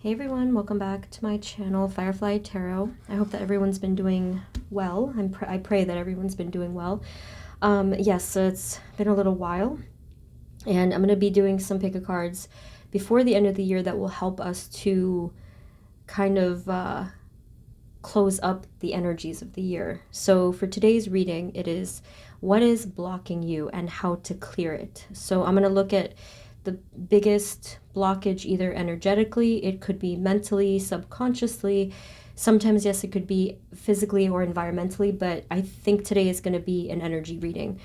Hey everyone, welcome back to my channel, Firefly Tarot. I hope that everyone's been doing well. I pray that everyone's been doing well. Yes, so it's been a little while, and I'm going to be doing some pick a cards before the end of the year that will help us to kind of close up the energies of the year. So for today's reading, it is what is blocking you and how to clear it. So I'm going to look at the biggest blockage, either energetically, it could be mentally, subconsciously. Sometimes, yes, it could be physically or environmentally, but I think today is going to be an energy reading.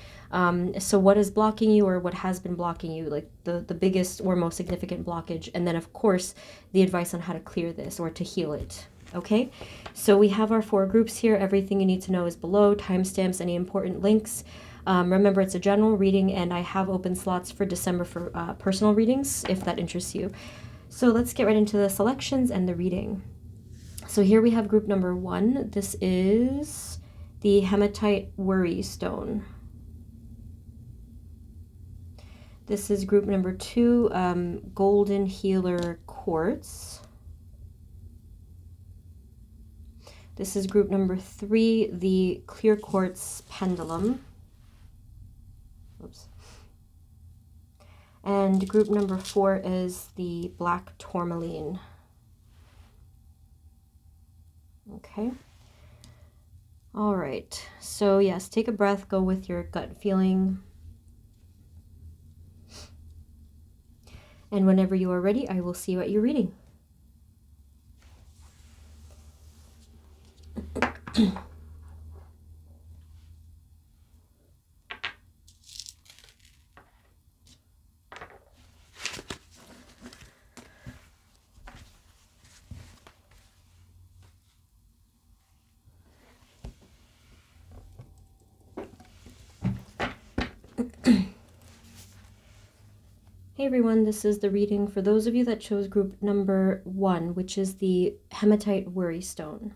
So what is blocking you, or what has been blocking you, like the biggest or most significant blockage, and then of course the advice on how to clear this or to heal it. Okay, so we have our 4 groups here. Everything you need to know is below, timestamps, any important links. Remember, it's a general reading, and I have open slots for December for personal readings, if that interests you. So let's get right into the selections and the reading. So here we have group number 1. This is the hematite worry stone. This is group number 2, golden healer quartz. This is group number 3, the clear quartz pendulum. Oops. And group number 4 is the black tourmaline. Okay. All right. So yes, take a breath, go with your gut feeling. And whenever you are ready, I will see you at your reading. Hey everyone, this is the reading for those of you that chose group number 1, which is the hematite worry stone.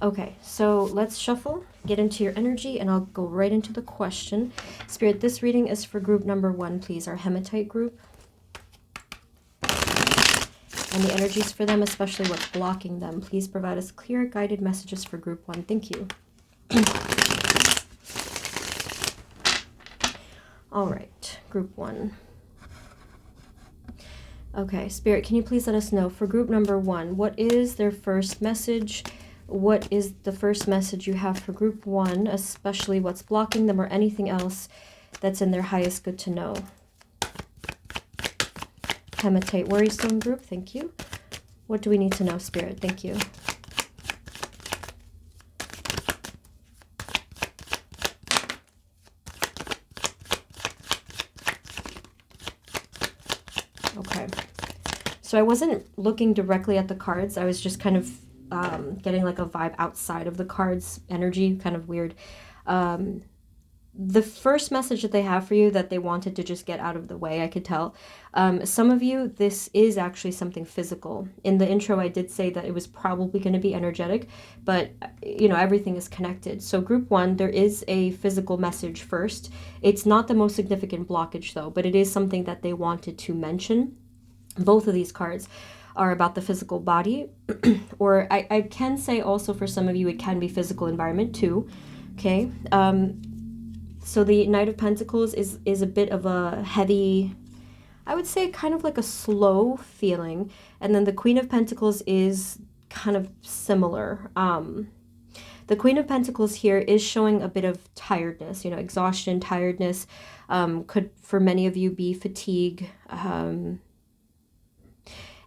Okay, so let's shuffle, get into your energy, and I'll go right into the question. Spirit, this reading is for group number 1, please, our hematite group. And the energies for them, especially what's blocking them. Please provide us clear, guided messages for group 1. Thank you. All right, group 1. Okay, Spirit, can you please let us know for group number 1, what is their first message? What is the first message you have for group 1, especially what's blocking them or anything else that's in their highest good to know? Hematite Worrystone group, thank you. What do we need to know, Spirit? Thank you. Okay. So I wasn't looking directly at the cards. I was just kind of getting like a vibe outside of the cards energy, kind of weird. The first message that they have for you that they wanted to just get out of the way, I could tell. Some of you, this is actually something physical. In the intro, I did say that it was probably going to be energetic, but you know, everything is connected. So group 1, there is a physical message first. It's not the most significant blockage though, but it is something that they wanted to mention. Both of these cards are about the physical body, or I can say also for some of you it can be physical environment too. Okay, so the Knight of Pentacles is a bit of a heavy, I would say kind of like a slow feeling, and then the Queen of Pentacles is kind of similar. The Queen of Pentacles here is showing a bit of tiredness, you know, exhaustion, tiredness, could for many of you be fatigue.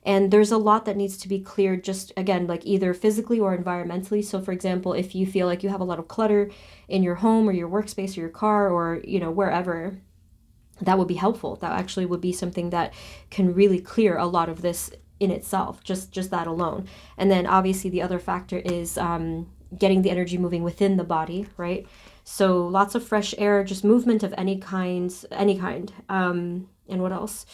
And there's a lot that needs to be cleared, just again, like either physically or environmentally. So for example, if you feel like you have a lot of clutter in your home or your workspace or your car or, you know, wherever, that would be helpful. That actually would be something that can really clear a lot of this in itself, just that alone. And then obviously the other factor is getting the energy moving within the body, right? So lots of fresh air, just movement of any kind. And what else?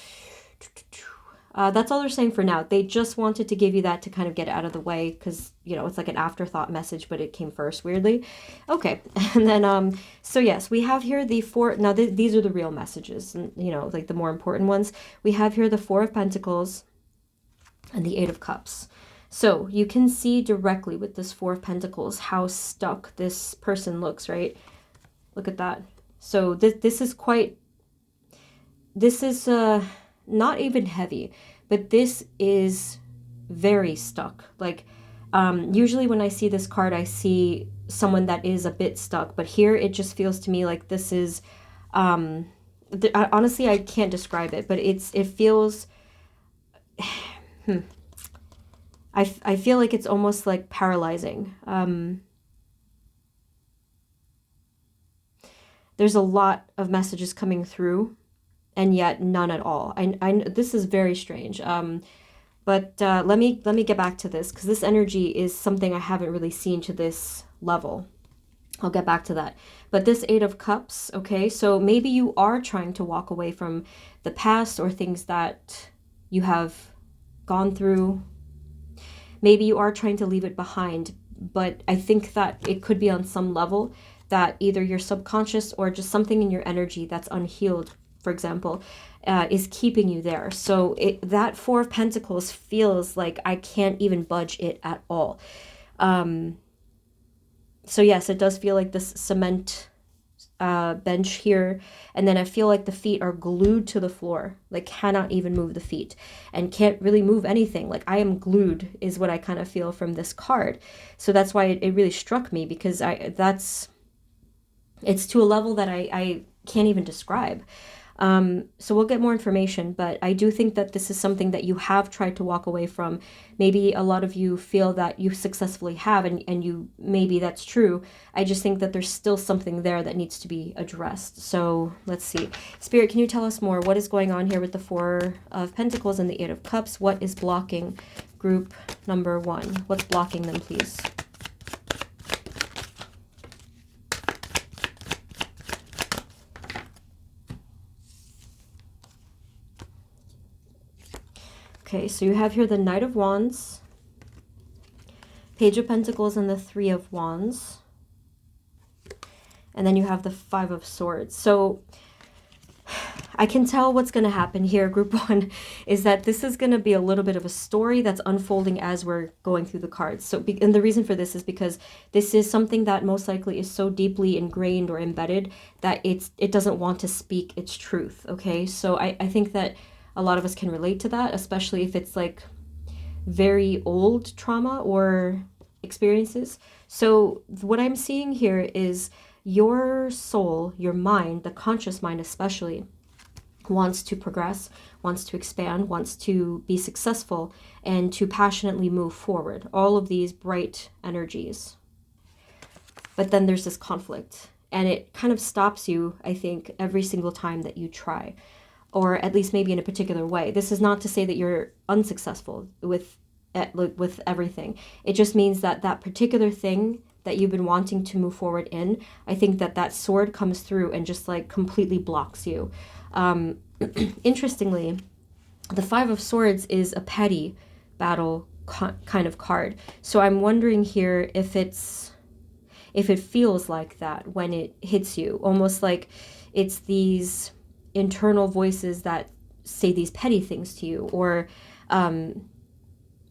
That's all they're saying for now. They just wanted to give you that to kind of get it out of the way because, you know, it's like an afterthought message, but it came first, weirdly. Okay, and then, so yes, we have here the 4, now these are the real messages, and, you know, like the more important ones. We have here the 4 of Pentacles, and the Eight of Cups. So you can see directly with this Four of Pentacles how stuck this person looks, right? Look at that. So this is quite, this is not even heavy, but this is very stuck. Like usually when I see this card, I see someone that is a bit stuck, but here it just feels to me like this is, honestly, I can't describe it, but it feels, I feel like it's almost like paralyzing. There's a lot of messages coming through, and yet none at all. This is very strange. But let me get back to this, because this energy is something I haven't really seen to this level. I'll get back to that. But this Eight of Cups, okay, so maybe you are trying to walk away from the past or things that you have gone through. Maybe you are trying to leave it behind, but I think that it could be on some level that either your subconscious or just something in your energy that's unhealed, for example, is keeping you there. So that Four of Pentacles feels like I can't even budge it at all. So yes, it does feel like this cement bench here, and then I feel like the feet are glued to the floor, like cannot even move the feet and can't really move anything. Like I am glued is what I kind of feel from this card. So that's why it really struck me, because it's to a level that I can't even describe. So we'll get more information, but I do think that this is something that you have tried to walk away from. Maybe a lot of you feel that you successfully have, and you, maybe that's true. I just think that there's still something there that needs to be addressed. So let's see. Spirit, can you tell us more? What is going on here with the Four of Pentacles and the Eight of Cups? What is blocking group number 1? What's blocking them, please? Okay, so you have here the Knight of Wands, Page of Pentacles, and the Three of Wands. And then you have the Five of Swords. So I can tell what's going to happen here, group 1, is that this is going to be a little bit of a story that's unfolding as we're going through the cards. So, and the reason for this is because this is something that most likely is so deeply ingrained or embedded that it doesn't want to speak its truth, okay? So I think that a lot of us can relate to that, especially if it's like very old trauma or experiences. So what I'm seeing here is your soul, your mind, the conscious mind especially, wants to progress, wants to expand, wants to be successful, and to passionately move forward. All of these bright energies. But then there's this conflict, and it kind of stops you, I think, every single time that you try. Or at least maybe in a particular way. This is not to say that you're unsuccessful with everything. It just means that that particular thing that you've been wanting to move forward in, I think that sword comes through and just like completely blocks you. Interestingly, the Five of Swords is a petty battle kind of card. So I'm wondering here if it feels like that when it hits you, almost like it's these internal voices that say these petty things to you, or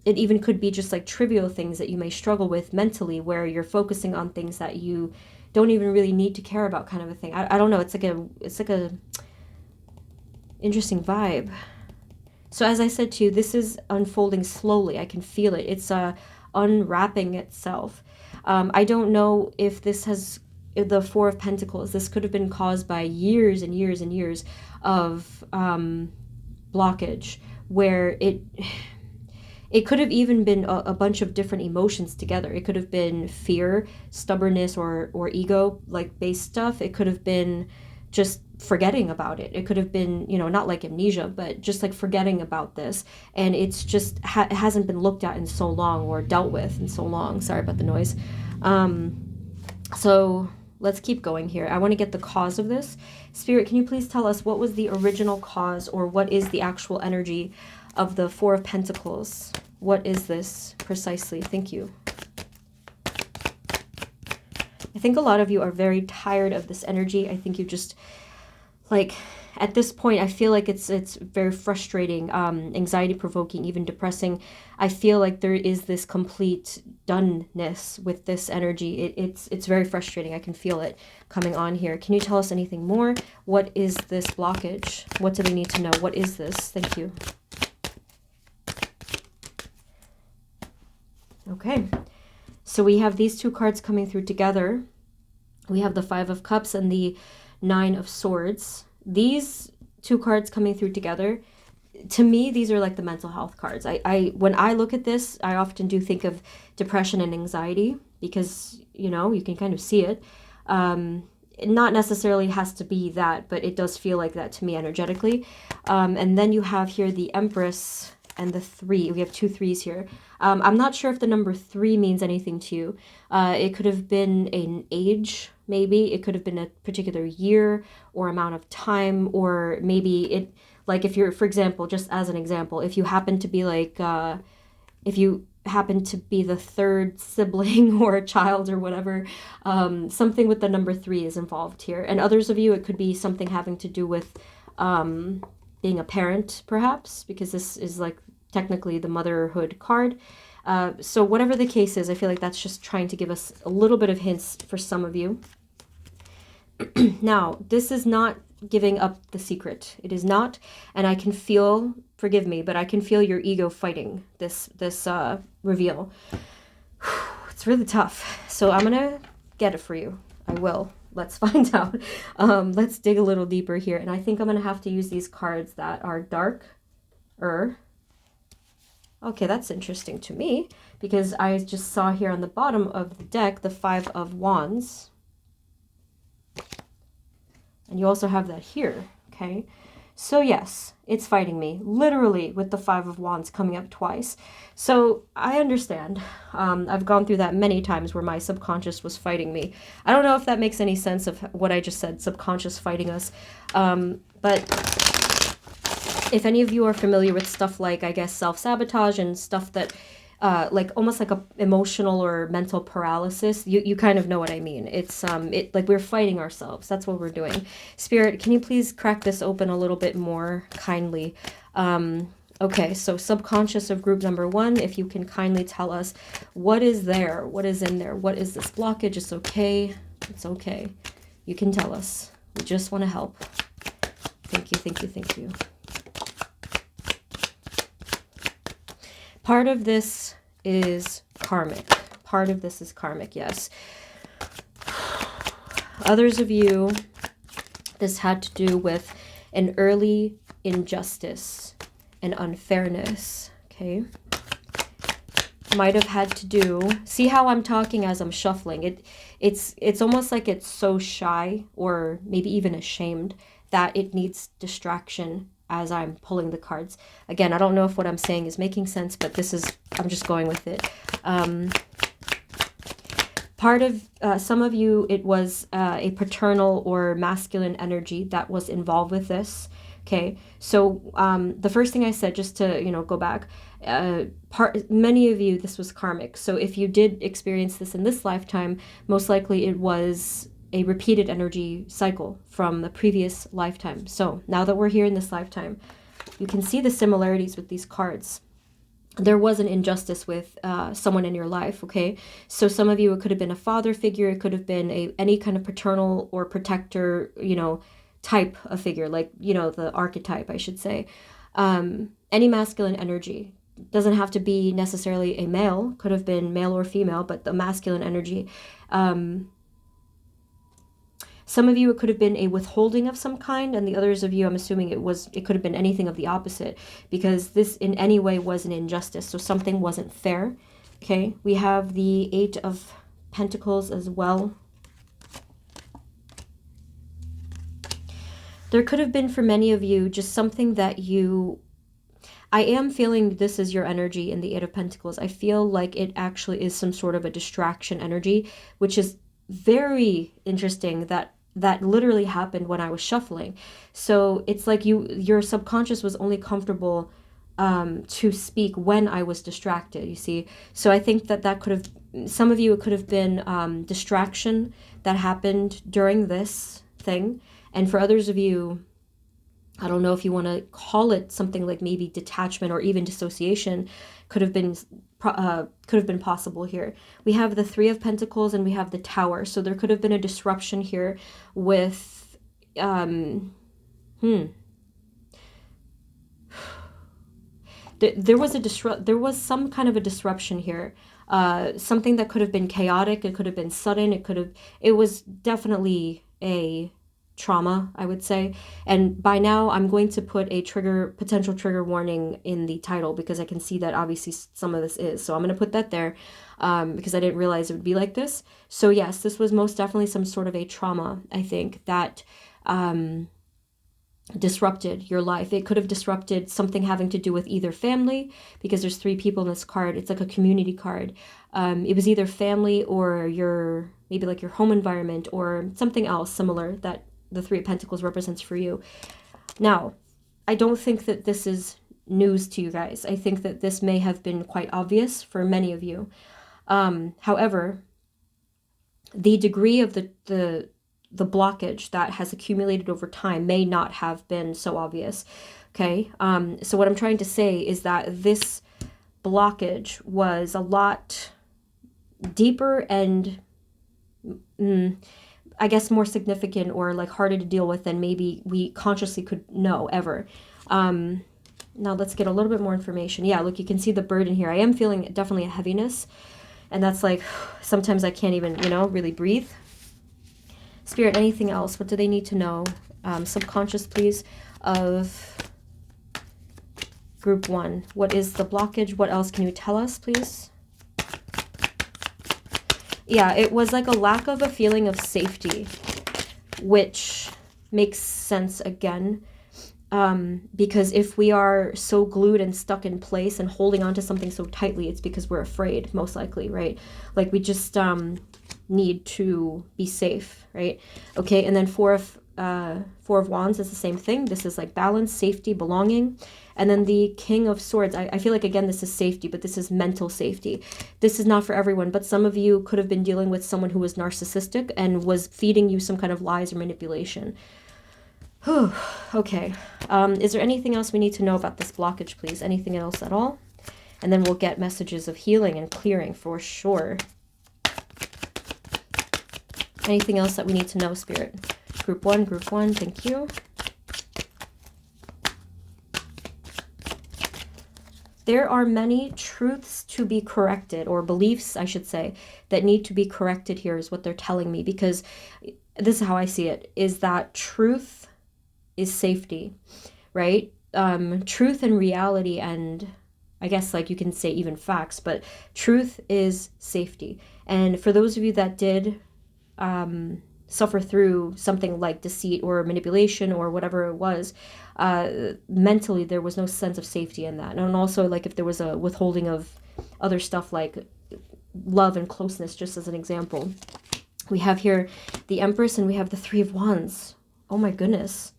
it even could be just like trivial things that you may struggle with mentally, where you're focusing on things that you don't even really need to care about, kind of a thing. I don't know, it's like a interesting vibe. So as I said to you, this is unfolding slowly. I can feel it. It's unwrapping itself. I don't know if this has the Four of Pentacles. This could have been caused by years and years and years of blockage, where it could have even been a bunch of different emotions together. It could have been fear, stubbornness, or ego like based stuff. It could have been just forgetting about it. It could have been, not like amnesia, but just like forgetting about this, and it's just it hasn't been looked at in so long or dealt with in so long. Sorry about the noise. So let's keep going here. I want to get the cause of this. Spirit, can you please tell us what was the original cause, or what is the actual energy of the Four of Pentacles? What is this precisely? Thank you. I think a lot of you are very tired of this energy. I think you just, like, at this point, I feel like it's very frustrating, anxiety provoking, even depressing. I feel like there is this complete doneness with this energy. It's very frustrating. I can feel it coming on here. Can you tell us anything more? What is this blockage? What do they need to know? What is this? Thank you. Okay, so we have these two cards coming through together. We have the Five of Cups and the Nine of Swords. These two cards coming through together, to me, these are like the mental health cards. When I look at this, I often do think of depression and anxiety because, you know, you can kind of see it. Not necessarily has to be that, but it does feel like that to me energetically. And then you have here the Empress and the 3. We have 2 3s here. I'm not sure if the number 3 means anything to you. It could have been an age, maybe. It could have been a particular year or amount of time, or maybe it, like if you're, for example, just as an example, if you happen to be like, if you happen to be the 3rd sibling or a child or whatever, something with the number 3 is involved here. And others of you, it could be something having to do with being a parent, perhaps, because this is like technically the motherhood card. So whatever the case is, I feel like that's just trying to give us a little bit of hints for some of you. Now, this is not giving up the secret. It is not, and I can feel, forgive me, but I can feel your ego fighting this reveal. It's really tough. So I'm gonna get it for you. I will. Let's find out. Let's dig a little deeper here. And I think I'm going to have to use these cards that are darker. Okay, that's interesting to me because I just saw here on the bottom of the deck the 5 of Wands. And you also have that here, okay? So yes, it's fighting me, literally, with the 5 of Wands coming up twice. So I understand. I've gone through that many times where my subconscious was fighting me. I don't know if that makes any sense of what I just said, subconscious fighting us. But if any of you are familiar with stuff like, I guess, self-sabotage and stuff that like almost like a emotional or mental paralysis, you kind of know what I mean. It's like we're fighting ourselves. That's what we're doing. Spirit, can you please crack this open a little bit more kindly? Okay, so subconscious of group number 1, if you can kindly tell us what is there, what is in there, what is this blockage? It's okay. It's okay. You can tell us. We just want to help. Thank you, thank you, thank you. Part of this is karmic. Part of this is karmic, yes. Others of you, this had to do with an early injustice and unfairness, okay? Might have had to do, see how I'm talking as I'm shuffling? It's almost like it's so shy or maybe even ashamed that it needs distraction as I'm pulling the cards. Again, I don't know if what I'm saying is making sense, but this is, I'm just going with it. Part of, some of you, it was a paternal or masculine energy that was involved with this. Okay, so the first thing I said, just to, go back, many of you, this was karmic. So if you did experience this in this lifetime, most likely it was a repeated energy cycle from the previous lifetime. So now that we're here in this lifetime, you can see the similarities with these cards. There was an injustice with someone in your life, okay? So some of you, it could have been a father figure, it could have been any kind of paternal or protector, type of figure, like, the archetype, I should say. Any masculine energy. Doesn't have to be necessarily a male, could have been male or female, but the masculine energy. Some of you, it could have been a withholding of some kind, and the others of you, I'm assuming it could have been anything of the opposite, because this in any way was an injustice, so something wasn't fair. Okay, we have the 8 of Pentacles as well. There could have been for many of you just something that I am feeling this is your energy in the 8 of Pentacles. I feel like it actually is some sort of a distraction energy, which is very interesting that literally happened when I was shuffling. So it's like your subconscious was only comfortable to speak when I was distracted, you see. So I think that could have, some of you, it could have been distraction that happened during this thing. And for others of you, I don't know if you want to call it something like maybe detachment or even dissociation could have been possible here. We have the Three of Pentacles and we have the Tower. So there could have been a disruption here with there was some kind of a disruption here. Something that could have been chaotic, it could have been sudden, it was definitely a trauma, I would say. And by now I'm going to put a potential trigger warning in the title, because I can see that obviously some of this is. So I'm going to put that there, because I didn't realize it would be like this. So yes, this was most definitely some sort of a trauma, I think, that disrupted your life. It could have disrupted something having to do with either family, because there's 3 people in this card. It's like a community card. It was either family or maybe like your home environment or something else similar that the Three of Pentacles represents for you. Now, I don't think that this is news to you guys. I think that this may have been quite obvious for many of you. However, the degree of the blockage that has accumulated over time may not have been so obvious. Okay. So what I'm trying to say is that this blockage was a lot deeper and I guess more significant or like harder to deal with than maybe we consciously could know ever. Now let's get a little bit more information. Yeah, look, you can see the burden here. I am feeling definitely a heaviness, and that's like sometimes I can't even, really breathe. Spirit, anything else? What do they need to know? Subconscious, please, of group 1. What is the blockage? What else can you tell us, please? Yeah, it was like a lack of a feeling of safety, which makes sense again. Because if we are so glued and stuck in place and holding on to something so tightly, it's because we're afraid, most likely, right? Like we just need to be safe, right? Okay, and then Four of Wands is the same thing. This is like balance, safety, belonging. And then the King of Swords, I feel like, again, this is safety, but this is mental safety. This is not for everyone, but some of you could have been dealing with someone who was narcissistic and was feeding you some kind of lies or manipulation. Whew. Okay. Is there anything else we need to know about this blockage, please? Anything else at all? And then we'll get messages of healing and clearing for sure. Anything else that we need to know, Spirit? Group 1, thank you. There are many truths to be corrected, or beliefs, I should say, that need to be corrected here is what they're telling me, because this is how I see it, is that truth is safety, right? Truth and reality, and I guess like you can say even facts, but truth is safety. And for those of you that did suffer through something like deceit or manipulation or whatever it was, mentally there was no sense of safety in that. And also, like, if there was a withholding of other stuff like love and closeness, just as an example. We have here the Empress and we have the Three of Wands. Oh my goodness.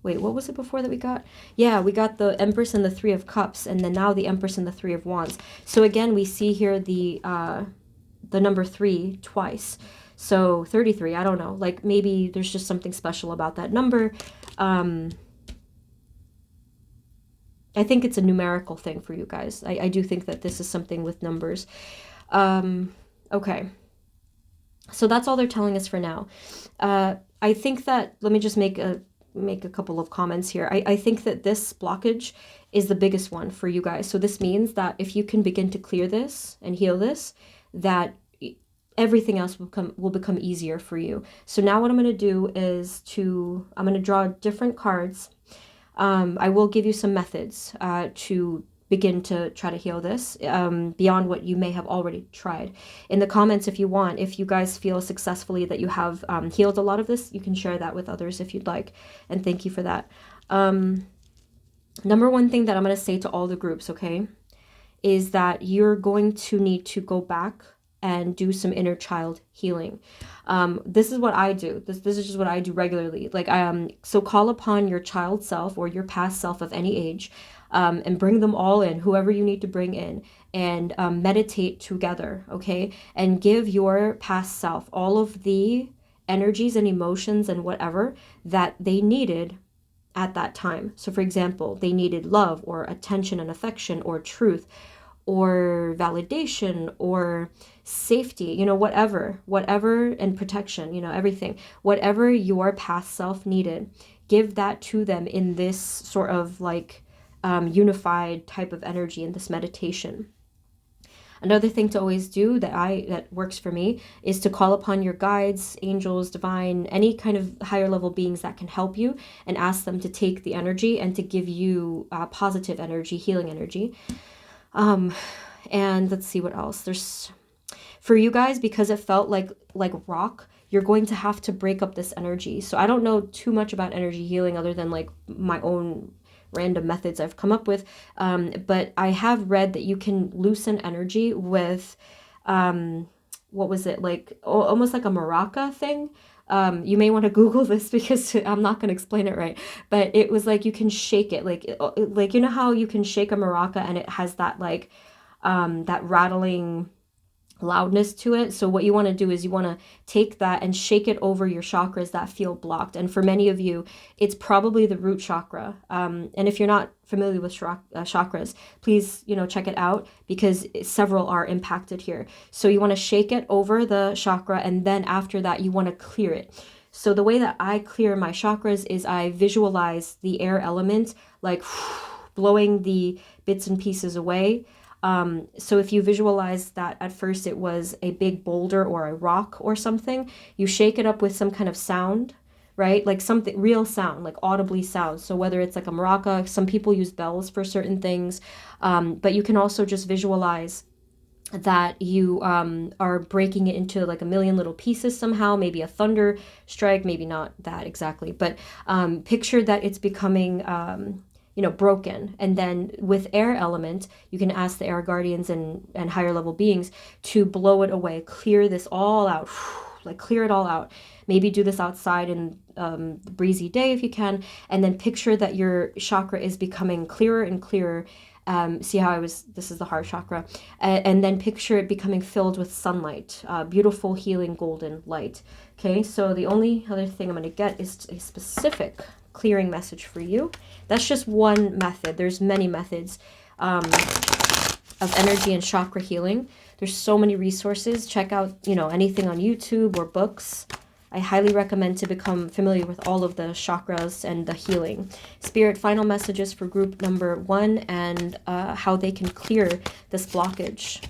Wait, what was it before that we got? Yeah, we got the Empress and the Three of Cups, and then now the Empress and the Three of Wands. So again, we see here the number 3 twice. So 33, I don't know. Like maybe there's just something special about that number. I think it's a numerical thing for you guys. I do think that this is something with numbers. Okay. So that's all they're telling us for now. I think that, let me just make a couple of comments here. I think that this blockage is the biggest one for you guys. So this means that if you can begin to clear this and heal this, that everything else will become easier for you. So now what I'm going to do is I'm going to draw different cards. I will give you some methods to begin to try to heal this beyond what you may have already tried. In the comments, if you guys feel successfully that you have healed a lot of this, you can share that with others if you'd like. And thank you for that. Number one thing that I'm going to say to all the groups, okay, is that you're going to need to go back and do some inner child healing. This is what I do. This is just what I do regularly. Like, so call upon your child self or your past self of any age, and bring them all in, whoever you need to bring in, and meditate together, okay? And give your past self all of the energies and emotions and whatever that they needed at that time. So for example, they needed love or attention and affection or truth or validation or safety, you know, whatever, and protection, you know, everything, whatever your past self needed, give that to them in this sort of like unified type of energy in this meditation. Another thing to always do that works for me is to call upon your guides, angels, divine, any kind of higher level beings that can help you, and ask them to take the energy and to give you positive energy, healing energy. And let's see what else. There's, for you guys, because it felt like rock, you're going to have to break up this energy. So I don't know too much about energy healing other than like my own random methods I've come up with. But I have read that you can loosen energy with, what was it? Like almost like a maraca thing. You may want to Google this because I'm not going to explain it right, but it was like you can shake it, like you know how you can shake a maraca and it has that like that rattling loudness to it. So what you want to do is you want to take that and shake it over your chakras that feel blocked. And for many of you, it's probably the root chakra. And if you're not familiar with chakras, please, you know, check it out because several are impacted here. So you want to shake it over the chakra, and then after that, you want to clear it. So the way that I clear my chakras is I visualize the air element, like blowing the bits and pieces away. So if you visualize that at first it was a big boulder or a rock or something, you shake it up with some kind of sound, right? Like something real sound, like audibly sound. So whether it's like a maraca, some people use bells for certain things, but you can also just visualize that you are breaking it into like a million little pieces somehow, maybe a thunder strike, maybe not that exactly, but picture that it's becoming broken. And then with air element, you can ask the air guardians and higher level beings to blow it away, clear this all out, like clear it all out. Maybe do this outside in the breezy day if you can, and then picture that your chakra is becoming clearer and clearer. See how this is the heart chakra, and then picture it becoming filled with sunlight, beautiful healing golden light. Okay, so the only other thing I'm going to get is a specific clearing message for you. That's just one method. There's many methods of energy and chakra healing. There's so many resources. Check out, anything on YouTube or books. I highly recommend to become familiar with all of the chakras and the healing. Spirit, final messages for group number 1 and how they can clear this blockage.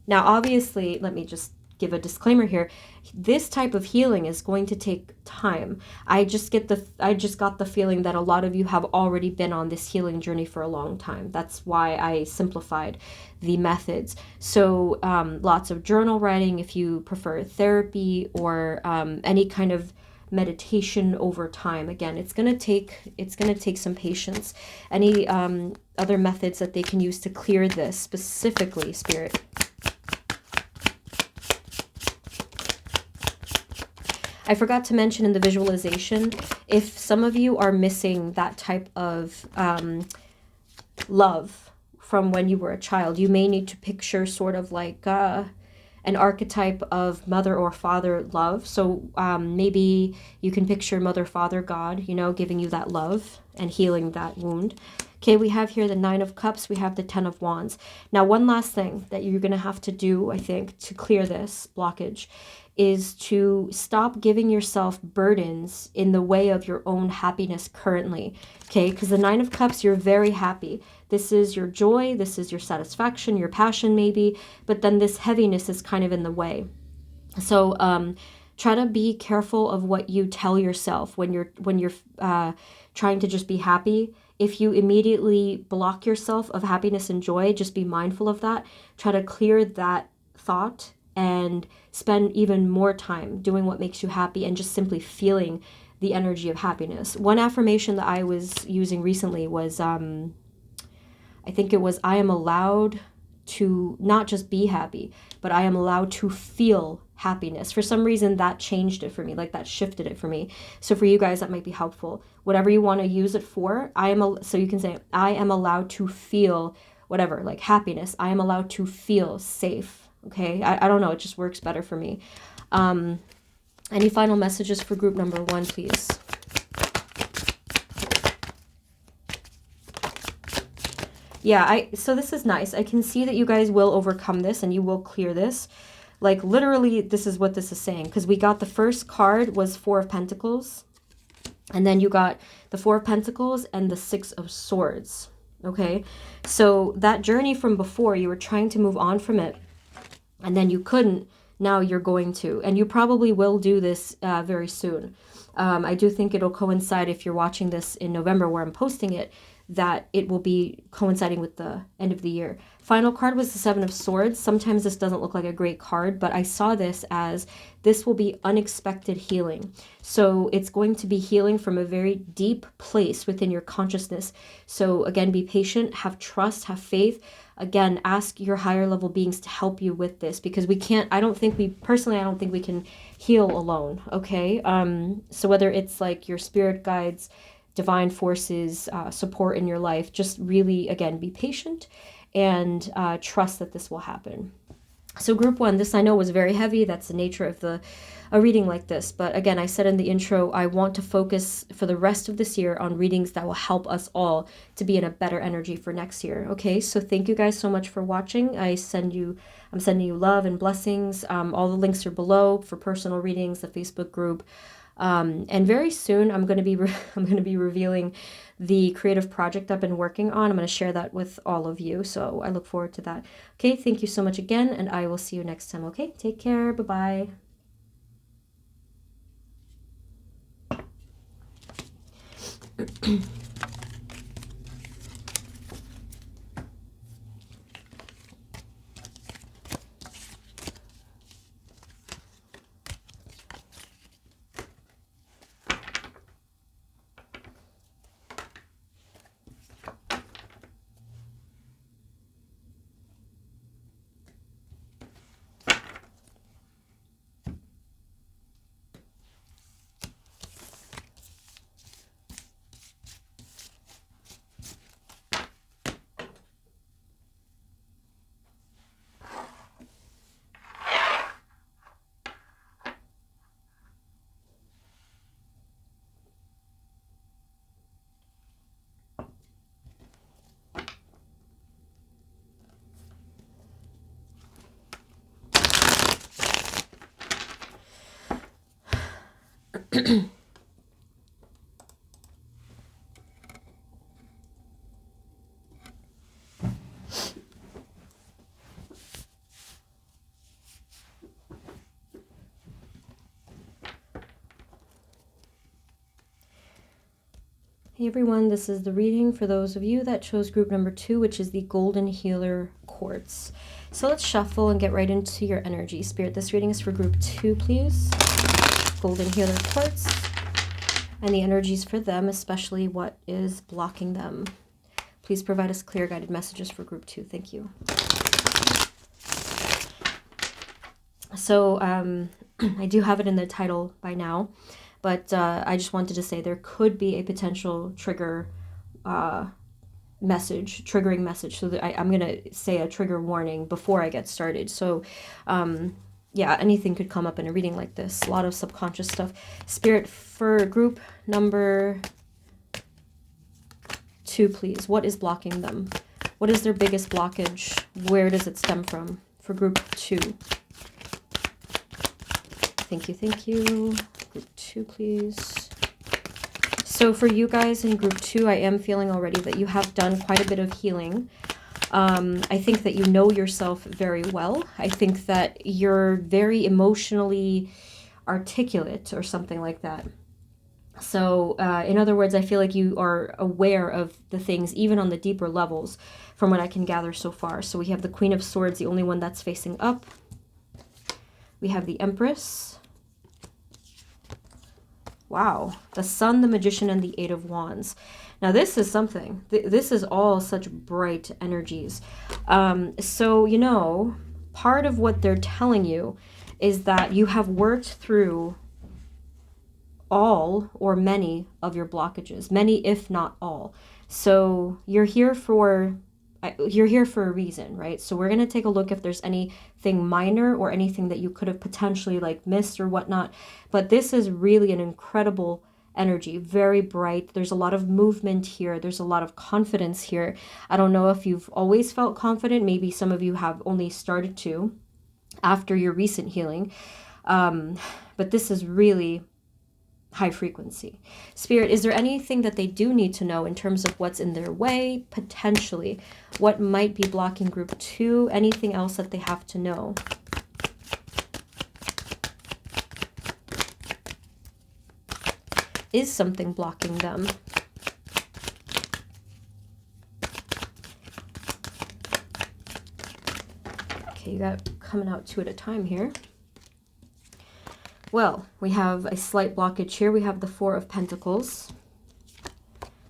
Now, obviously, let me just give a disclaimer here. This type of healing is going to take time. I just got the feeling that a lot of you have already been on this healing journey for a long time. That's why I simplified the methods. So lots of journal writing if you prefer therapy or any kind of meditation over time. Again, it's gonna take some patience. Any other methods that they can use to clear this specifically, Spirit? I forgot to mention in the visualization, if some of you are missing that type of love from when you were a child, you may need to picture sort of like an archetype of mother or father love. So maybe you can picture mother, father, God, giving you that love and healing that wound. Okay, we have here the 9 of Cups, we have the 10 of Wands. Now, one last thing that you're going to have to do, I think, to clear this blockage is to stop giving yourself burdens in the way of your own happiness currently, okay? Because the 9 of Cups, you're very happy. This is your joy, this is your satisfaction, your passion maybe, but then this heaviness is kind of in the way. So try to be careful of what you tell yourself when you're trying to just be happy. If you immediately block yourself of happiness and joy, just be mindful of that. Try to clear that thought and spend even more time doing what makes you happy and just simply feeling the energy of happiness. One affirmation that I was using recently was, I think it was, I am allowed to not just be happy, but I am allowed to feel happiness. For some reason, that changed it for me, like that shifted it for me. So for you guys, that might be helpful. Whatever you want to use it for, so you can say, I am allowed to feel whatever, like happiness. I am allowed to feel safe. Okay, I don't know, it just works better for me. Any final messages for group number 1, please? Yeah, so this is nice. I can see that you guys will overcome this and you will clear this. Like literally, this is what this is saying. Because we got the first card was Four of Pentacles. And then you got the Four of Pentacles and the Six of Swords. Okay, so that journey from before, you were trying to move on from it, and then you couldn't. Now you're going to, and you probably will do this very soon. I do think it'll coincide, if you're watching this in November where I'm posting it, that it will be coinciding with the end of the year. Final card was the Seven of Swords. Sometimes this doesn't look like a great card, but I saw this as this will be unexpected healing. So it's going to be healing from a very deep place within your consciousness. So again, be patient, have trust, have faith. Again, ask your higher level beings to help you with this, because we can't, I don't think we can heal alone, okay? So whether it's like your spirit guides, divine forces, support in your life, just really, again, be patient and trust that this will happen. So group one, this I know was very heavy. That's the nature of a reading like this. But again, I said in the intro, I want to focus for the rest of this year on readings that will help us all to be in a better energy for next year. Okay, so thank you guys so much for watching. I'm sending you love and blessings. All the links are below for personal readings, the Facebook group. And very soon I'm going to be revealing the creative project I've been working on. I'm going to share that with all of you. So I look forward to that. Okay, thank you so much again, and I will see you next time. Okay, take care. Bye-bye. Hey everyone, this is the reading for those of you that chose group number 2, which is the Golden Healer Quartz. So let's shuffle and get right into your energy. Spirit, this reading is for group 2, please. Golden Healer Quartz. And the energies for them, especially what is blocking them. Please provide us clear guided messages for group 2. Thank you. So I do have it in the title by now. But I just wanted to say there could be a potential triggering message. So that I'm going to say a trigger warning before I get started. So yeah, anything could come up in a reading like this. A lot of subconscious stuff. Spirit, for group number 2, please. What is blocking them? What is their biggest blockage? Where does it stem from? For group 2. Thank you, thank you. Group 2, please. So for you guys in group 2, I am feeling already that you have done quite a bit of healing. I think that you know yourself very well. I think that you're very emotionally articulate or something like that. So in other words, I feel like you are aware of the things, even on the deeper levels, from what I can gather so far. So we have the Queen of Swords, the only one that's facing up. We have the Empress. Wow, the Sun, the Magician, and the Eight of Wands. Now this is something. This is all such bright energies. So, you know, part of what they're telling you is that you have worked through all or many of your blockages. Many, if not all. So you're here for a reason, right? So we're going to take a look if there's anything minor or anything that you could have potentially like missed or whatnot. But this is really an incredible energy, very bright. There's a lot of movement here. There's a lot of confidence here. I don't know if you've always felt confident. Maybe some of you have only started to after your recent healing. But this is really high frequency. Spirit, is there anything that they do need to know in terms of what's in their way, potentially? What might be blocking group 2? Anything else that they have to know? Is something blocking them? Okay, you got coming out 2 at a time here. Well, we have a slight blockage here. We have the 4 of Pentacles,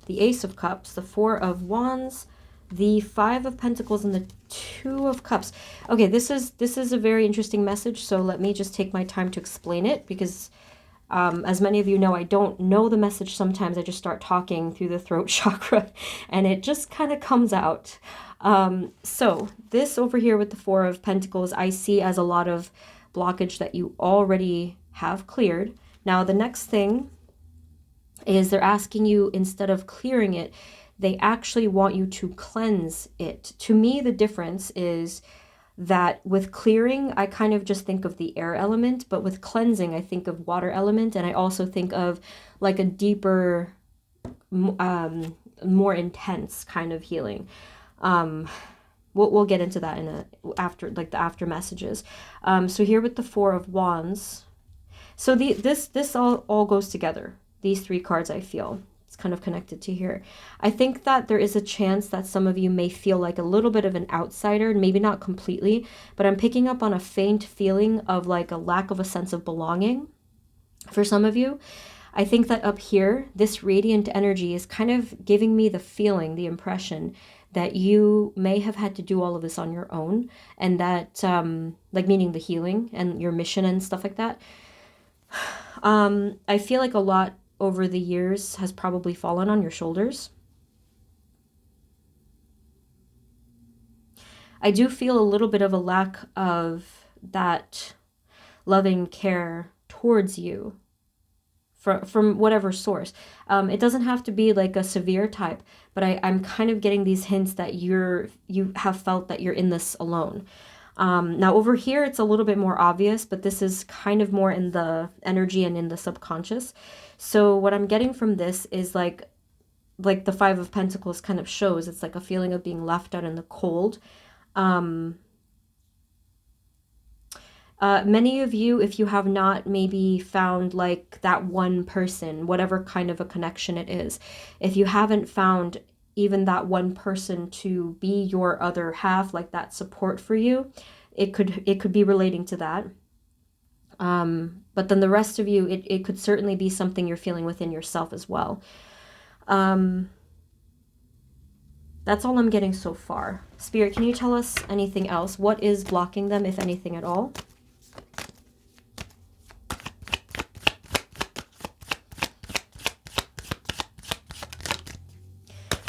the Ace of Cups, the 4 of Wands, the 5 of Pentacles, and the 2 of Cups. Okay, this is a very interesting message, so let me just take my time to explain it, because as many of you know, I don't know the message sometimes. I just start talking through the throat chakra, and it just kind of comes out. So this over here with the 4 of Pentacles, I see as a lot of blockage that you already have cleared. Now the next thing is they're asking you, instead of clearing it, they actually want you to cleanse it. To me, the difference is that with clearing, I kind of just think of the air element, but with cleansing, I think of water element, and I also think of like a deeper, more intense kind of healing. We'll get into that in after, like the after messages. So here with the 4 of Wands, so this all goes together. These 3 cards, I feel it's kind of connected to here. I think that there is a chance that some of you may feel like a little bit of an outsider, maybe not completely, but I'm picking up on a faint feeling of like a lack of a sense of belonging for some of you. I think that up here, this radiant energy is kind of giving me the feeling, the impression that you may have had to do all of this on your own, and that, like meaning the healing and your mission and stuff like that. I feel like a lot over the years has probably fallen on your shoulders. I do feel a little bit of a lack of that loving care towards you from whatever source. It doesn't have to be like a severe type, but I'm kind of getting these hints that you have felt that you're in this alone. Now over here, it's a little bit more obvious, but this is kind of more in the energy and in the subconscious. So what I'm getting from this is like the 5 of Pentacles kind of shows, it's like a feeling of being left out in the cold. Many of you, if you have not maybe found like that one person, whatever kind of a connection it is, if you haven't found even that one person to be your other half, like that support for you, it could be relating to that. But then the rest of you, it could certainly be something you're feeling within yourself as well. That's all I'm getting so far. Spirit, can you tell us anything else? What is blocking them, if anything at all?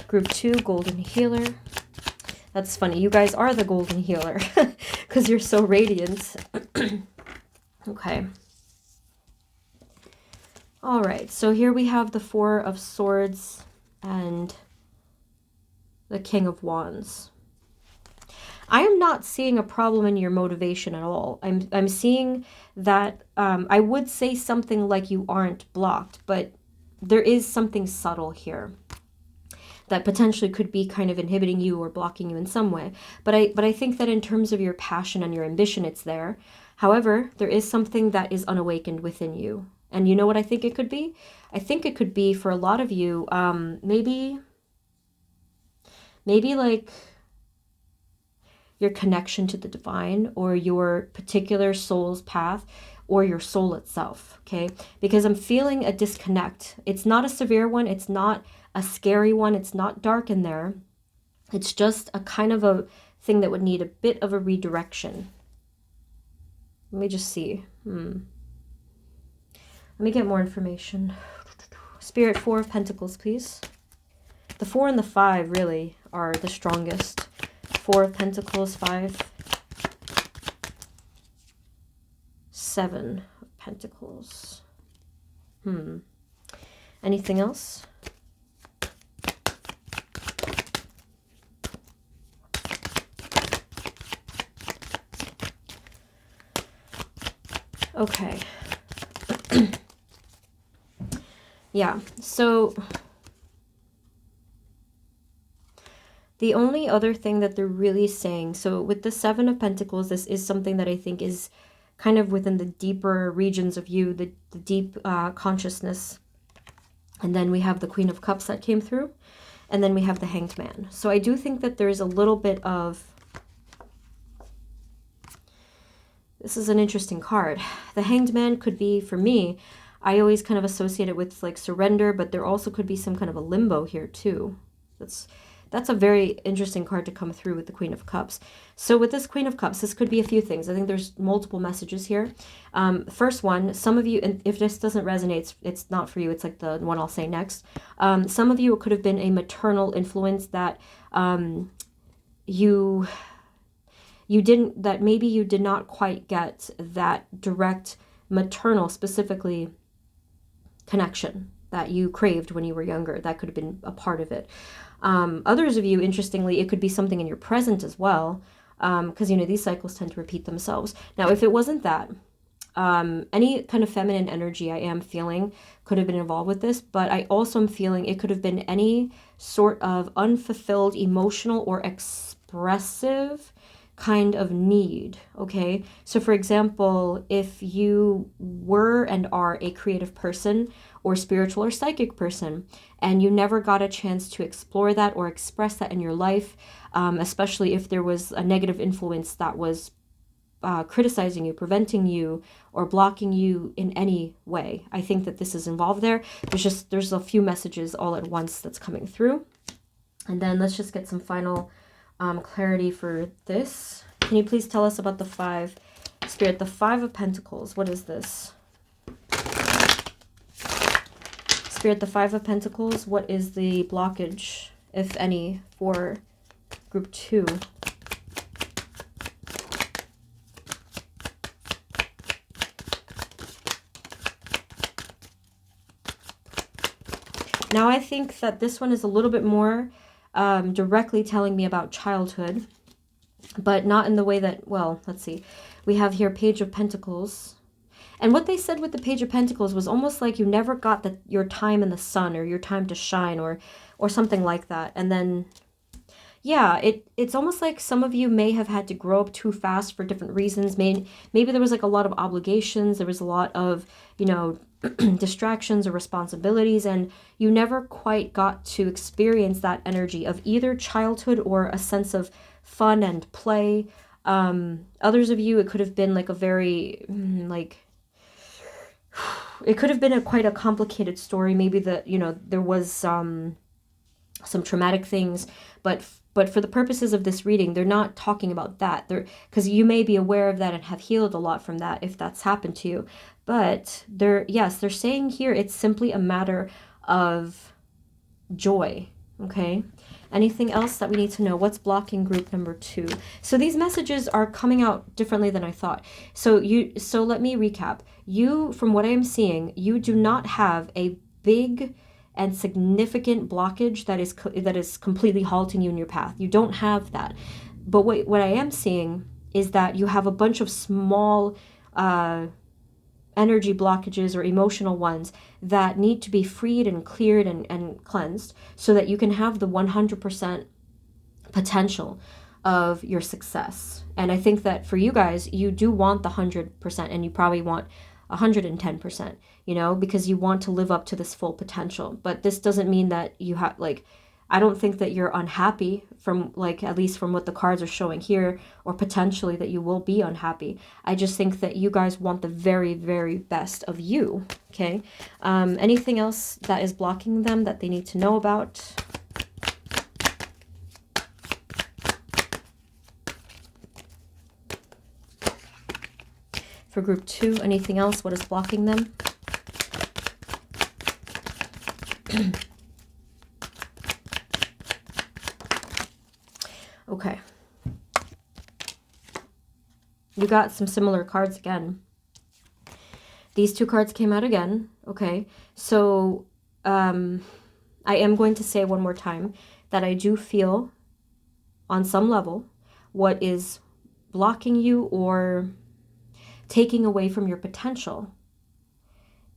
Group 2, Golden Healer. That's funny. You guys are the Golden Healer because you're so radiant. Okay. All right. So here we have the 4 of Swords and the King of Wands. I am not seeing a problem in your motivation at all. I'm seeing that I would say something like you aren't blocked, but there is something subtle here that potentially could be kind of inhibiting you or blocking you in some way. But I think that in terms of your passion and your ambition, it's there. However, there is something that is unawakened within you. And you know what I think it could be? I think it could be for a lot of you, maybe like your connection to the divine, or your particular soul's path, or your soul itself, okay? Because I'm feeling a disconnect. It's not a severe one. It's not a scary one. It's not dark in there. It's just a kind of a thing that would need a bit of a redirection. Let me just see. Let me get more information. Spirit, 4 of Pentacles, please. The 4 and the 5 really are the strongest. 4 of Pentacles, 5. 7 of Pentacles. Anything else? Okay. Yeah, so the only other thing that they're really saying, so with the Seven of Pentacles, this is something that I think is kind of within the deeper regions of you, the deep consciousness. And then we have the Queen of Cups that came through, and then we have the Hanged Man. So I do think that there's a little bit of, this is an interesting card. The Hanged Man could be, for me, I always kind of associate it with like surrender, but there also could be some kind of a limbo here too. That's a very interesting card to come through with the Queen of Cups. So with this Queen of Cups, this could be a few things. I think there's multiple messages here. First one, some of you, and if this doesn't resonate, it's not for you. It's like the one I'll say next. Some of you, it could have been a maternal influence that you didn't, that maybe you did not quite get that direct maternal, specifically, connection that you craved when you were younger. That could have been a part of it. Others of you, interestingly, it could be something in your present as well, because, you know, these cycles tend to repeat themselves. Now, if it wasn't that, any kind of feminine energy I am feeling could have been involved with this, but I also am feeling it could have been any sort of unfulfilled emotional or expressive kind of need, okay? So for example, if you were and are a creative person or spiritual or psychic person, and you never got a chance to explore that or express that in your life, especially if there was a negative influence that was criticizing you, preventing you, or blocking you in any way, I think that this is involved there. There's a few messages all at once that's coming through. And then let's just get some final clarity for this. Can you please tell us about the five, Spirit, the Five of Pentacles? What is this? Spirit, the Five of Pentacles, what is the blockage, if any, for group 2? Now I think that this one is a little bit more directly telling me about childhood, but not in the way that, well, let's see. We have here Page of Pentacles. And what they said with the Page of Pentacles was almost like you never got your time in the sun, or your time to shine, or something like that. And then, yeah, it's almost like some of you may have had to grow up too fast for different reasons. Maybe there was like a lot of obligations. There was a lot of, you know, distractions or responsibilities, and you never quite got to experience that energy of either childhood or a sense of fun and play. Others of you, it could have been like a very it could have been quite a complicated story. Maybe there was some traumatic things, but for the purposes of this reading, they're not talking about that. Because you may be aware of that and have healed a lot from that if that's happened to you. But they're saying here it's simply a matter of joy, okay? Anything else that we need to know? What's blocking group number 2? So these messages are coming out differently than I thought. So let me recap. You, from what I am seeing, you do not have a big and significant blockage that is completely halting you in your path. You don't have that. But what I am seeing is that you have a bunch of small energy blockages or emotional ones that need to be freed and cleared and cleansed so that you can have the 100% potential of your success. And I think that for you guys, you do want the 100%, and you probably want 110%, you know, because you want to live up to this full potential. But this doesn't mean that you have, like, I don't think that you're unhappy from, like, at least from what the cards are showing here, or potentially that you will be unhappy. I just think that you guys want the very, very best of you, okay? Anything else that is blocking them that they need to know about? For group 2, anything else? What is blocking them? Okay. You got some similar cards again. These two cards came out again. Okay. So I am going to say one more time that I do feel on some level what is blocking you or taking away from your potential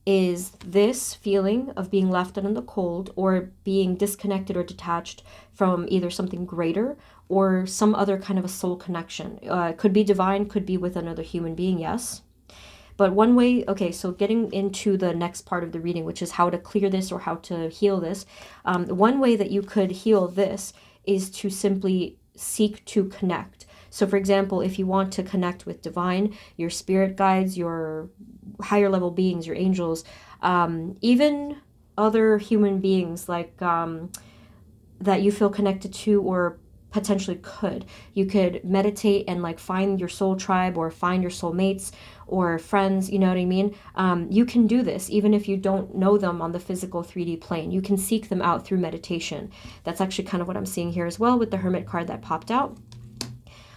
is this feeling of being left out in the cold or being disconnected or detached from either something greater or some other kind of a soul connection. It could be divine, could be with another human being, yes. But one way, okay, so getting into the next part of the reading, which is how to clear this or how to heal this. One way that you could heal this is to simply seek to connect. So for example, if you want to connect with divine, your spirit guides, your higher level beings, your angels, even other human beings like that you feel connected to or potentially could. You could meditate and like find your soul tribe or find your soul mates or friends, you know what I mean? You can do this even if you don't know them on the physical 3D plane. You can seek them out through meditation. That's actually kind of what I'm seeing here as well with the Hermit card that popped out.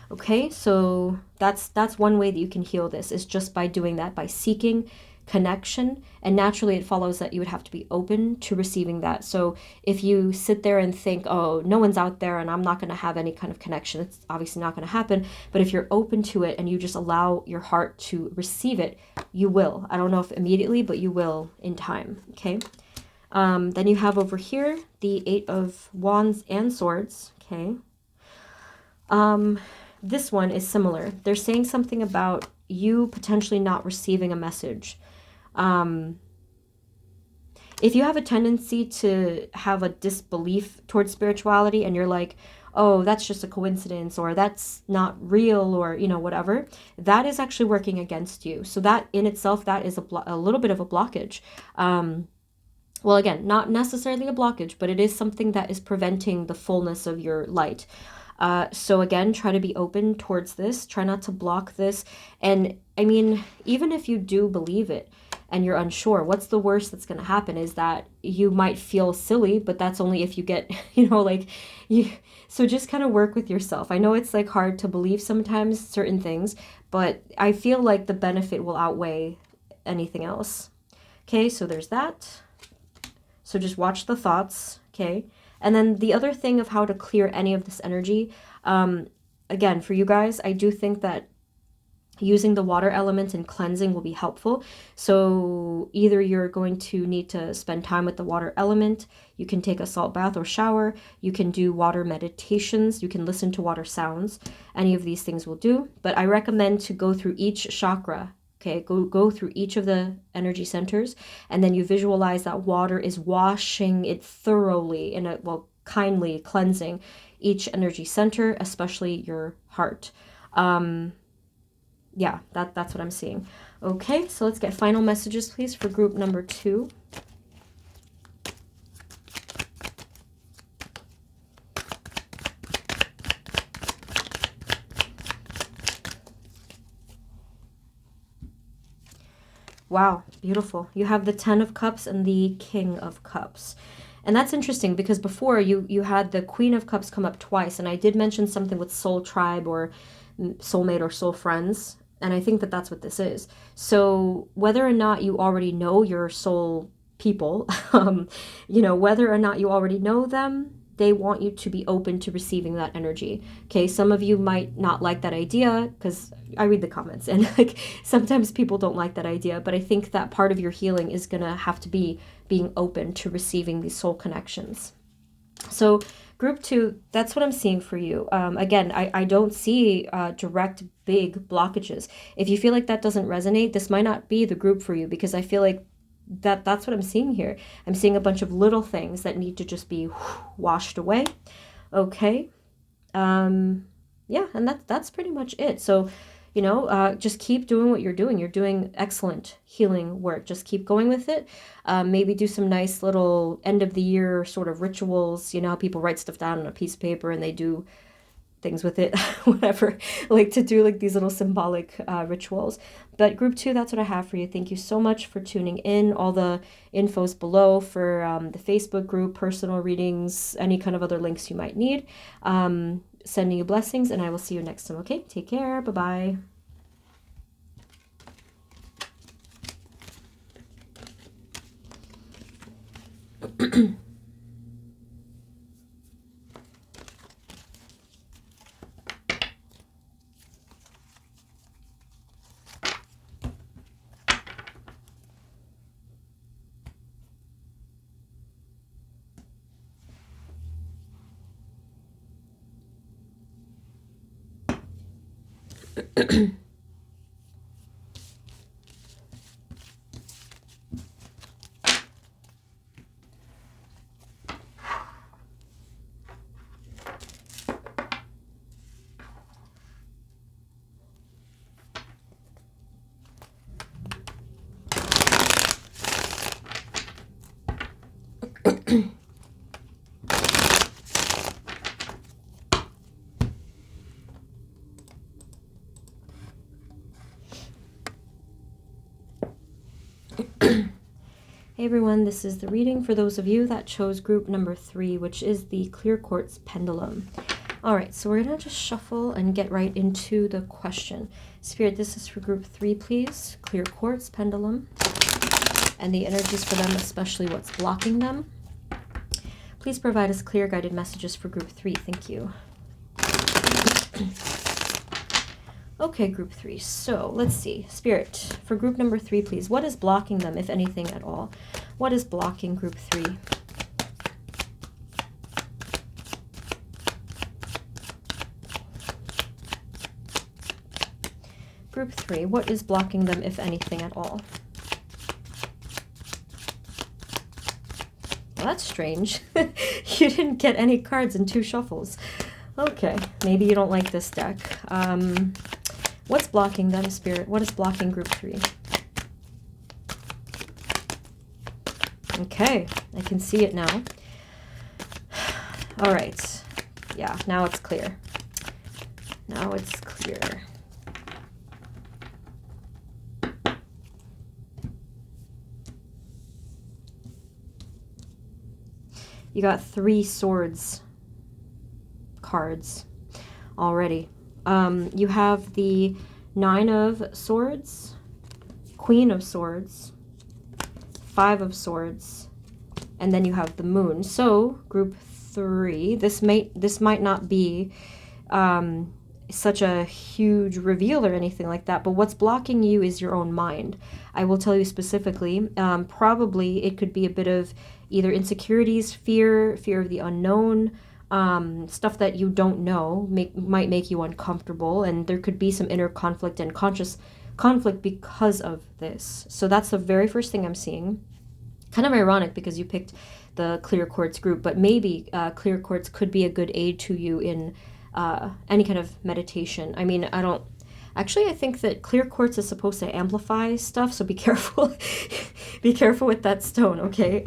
Okay, so that's one way that you can heal this, is just by doing that, by seeking connection. And naturally it follows that you would have to be open to receiving that. So if you sit there and think, oh, no one's out there and I'm not going to have any kind of connection, it's obviously not going to happen. But if you're open to it and you just allow your heart to receive it, you will. I don't know if immediately, but you will in time. Okay. Then you have over here the 8 of Wands and Swords. Okay. This one is similar. They're saying something about you potentially not receiving a message. If you have a tendency to have a disbelief towards spirituality and you're like, oh, that's just a coincidence or that's not real or, you know, whatever, that is actually working against you. So that in itself, that is a little bit of a blockage. Well, again, not necessarily a blockage, but it is something that is preventing the fullness of your light. So again, try to be open towards this. Try not to block this. And I mean, even if you do believe it and you're unsure, what's the worst that's going to happen is that you might feel silly, but that's only if you get, you know, like you. So just kind of work with yourself. I know it's like hard to believe sometimes certain things, but I feel like the benefit will outweigh anything else. Okay, so there's that. So just watch the thoughts. Okay. And then the other thing of how to clear any of this energy, again, for you guys, I do think that using the water element and cleansing will be helpful. So either you're going to need to spend time with the water element, you can take a salt bath or shower, you can do water meditations, you can listen to water sounds. Any of these things will do. But I recommend to go through each chakra. Okay, go through each of the energy centers, and then you visualize that water is washing it thoroughly in a, well, kindly cleansing each energy center, especially your heart. Yeah, that's what I'm seeing. Okay, so let's get final messages, please, for group number 2. Wow, beautiful. You have the 10 of Cups and the King of Cups. And that's interesting because before you had the Queen of Cups come up twice. And I did mention something with soul tribe or soulmate or soul friends. And I think that that's what this is. So whether or not you already know your soul people, you know, whether or not you already know them, they want you to be open to receiving that energy. Okay, some of you might not like that idea because I read the comments and like sometimes people don't like that idea, but I think that part of your healing is gonna have to be being open to receiving these soul connections. So group 2, that's what I'm seeing for you. Again, I don't see direct big blockages. If you feel like that doesn't resonate, this might not be the group for you, because I feel like that's what I'm seeing here. I'm seeing a bunch of little things that need to just be washed away. Okay. Yeah, and that's pretty much it. So, you know, just keep doing what you're doing. You're doing excellent healing work. Just keep going with it. Maybe do some nice little end of the year sort of rituals. You know how people write stuff down on a piece of paper and they do things with it, whatever, like to do like these little symbolic rituals. But group 2, that's what I have for you. Thank you so much for tuning in. All the info's below for the Facebook group, personal readings, any kind of other links you might need. Sending you blessings, and I will see you next time. Okay, take care. Bye-bye. Hey everyone, this is the reading for those of you that chose group number 3, which is the clear quartz pendulum. Alright, so we're going to just shuffle and get right into the question. Spirit, this is for group 3, please. Clear quartz pendulum. And the energies for them, especially what's blocking them. Please provide us clear guided messages for group 3. Thank you. Okay, group 3. So let's see. Spirit, for group number 3, please. What is blocking them, if anything at all? What is blocking group 3? Group 3, what is blocking them, if anything at all? Well, that's strange. You didn't get any cards in 2 shuffles. Okay, maybe you don't like this deck. What's blocking them, Spirit? What is blocking group 3? Okay, I can see it now. All right. Yeah, now it's clear. Now it's clear. You got 3 swords cards already. You have the 9 of swords, Queen of swords, 5 of swords, and then you have the moon. So group 3, this might not be such a huge reveal or anything like that, but what's blocking you is your own mind. I will tell you specifically. Probably it could be a bit of either insecurities, fear of the unknown, stuff that you don't know might make you uncomfortable, and there could be some inner conflict and conscious conflict because of this. So that's the very first thing I'm seeing. Kind of ironic because you picked the clear quartz group, but maybe clear quartz could be a good aid to you in any kind of meditation. I mean, I think that clear quartz is supposed to amplify stuff, so be careful. Be careful with that stone, okay?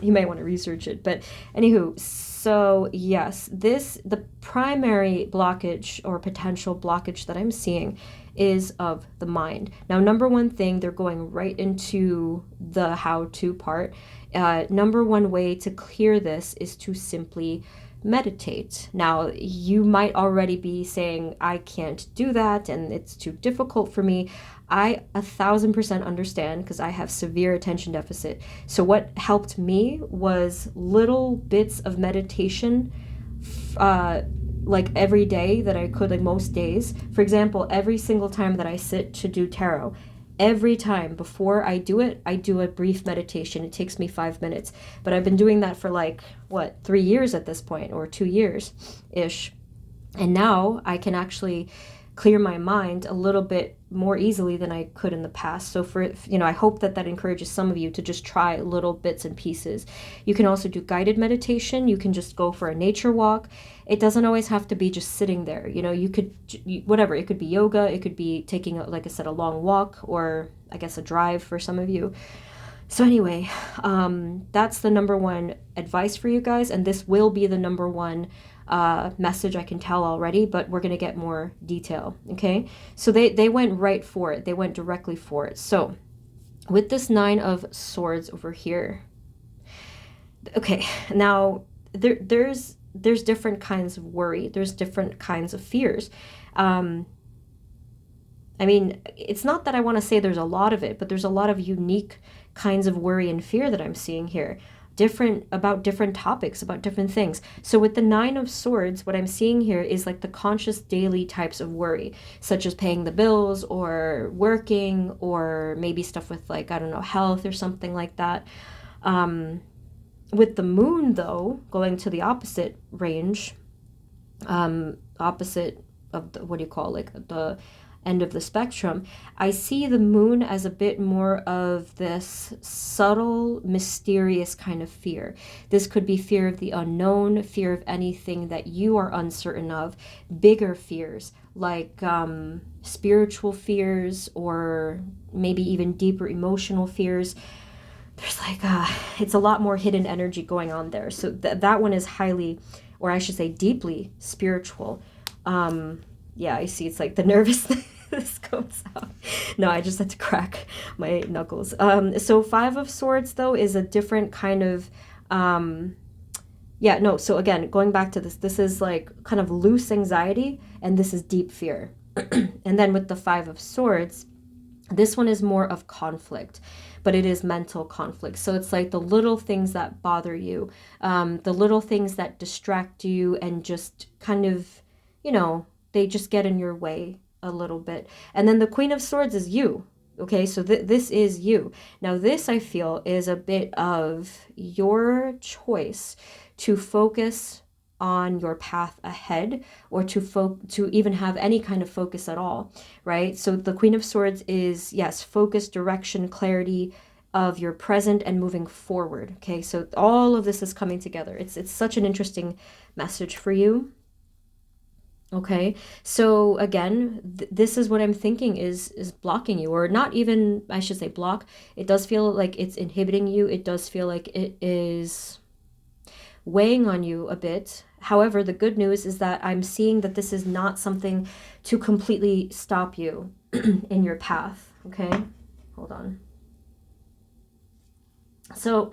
You may want to research it. But anywho, so yes, the primary blockage or potential blockage that I'm seeing is of the mind. Now, number one thing, they're going right into the how-to part. Number one way to clear this is to simply meditate. Now, you might already be saying, I can't do that and it's too difficult for me. I 1000% understand because I have severe attention deficit. So what helped me was little bits of meditation, like every day that I could, like most days. For example, every single time that I sit to do tarot, every time before I do it, I do a brief meditation. It takes me 5 minutes. But I've been doing that for 3 years at this point, or 2 years-ish. And now I can actually clear my mind a little bit more easily than I could in the past. So I hope that encourages some of you to just try little bits and pieces. You can also do guided meditation. You can just go for a nature walk. It doesn't always have to be just sitting there. You could, whatever. It could be yoga. It could be taking, like I said, a long walk, or I guess a drive for some of you. So anyway, that's the number one advice for you guys. And this will be the number one message, I can tell already, but we're going to get more detail. Okay. So they went right for it. They went directly for it. So with this 9 of swords over here. Okay. Now there's different kinds of worry. There's different kinds of fears. I mean, it's not that I want to say there's a lot of it, but there's a lot of unique kinds of worry and fear that I'm seeing here. different topics, about different things. So with the Nine of Swords, what I'm seeing here is like the conscious daily types of worry, such as paying the bills or working, or maybe stuff with like, I don't know, health or something like that. With the Moon, though, going to the opposite range, opposite of the, what do you call, like the end of the spectrum, I see the Moon as a bit more of this subtle, mysterious kind of fear. This could be fear of the unknown, fear of anything that you are uncertain of, bigger fears like spiritual fears, or maybe even deeper emotional fears. There's like it's a lot more hidden energy going on there. So that one is highly, or I should say deeply spiritual. Yeah, I see, it's like the nervousness comes out. No, I just had to crack my knuckles. So Five of Swords, though, is a different kind of, yeah, no, so again, going back to this is like kind of loose anxiety, and this is deep fear. And then with the Five of Swords, this one is more of conflict, but it is mental conflict. So it's like the little things that bother you, the little things that distract you and just kind of, you know, they just get in your way a little bit. And then the Queen of Swords is you. Okay, so this is you. Now this, I feel, is a bit of your choice to focus on your path ahead, or to even have any kind of focus at all, right? So the Queen of Swords is, yes, focus, direction, clarity of your present and moving forward. Okay, so all of this is coming together. It's such an interesting message for you. Okay, so again, this is what I'm thinking is blocking you, or not even, I should say block. It does feel like it's inhibiting you. It does feel like it is weighing on you a bit. However, the good news is that I'm seeing that this is not something to completely stop you in your path. Okay, hold on. So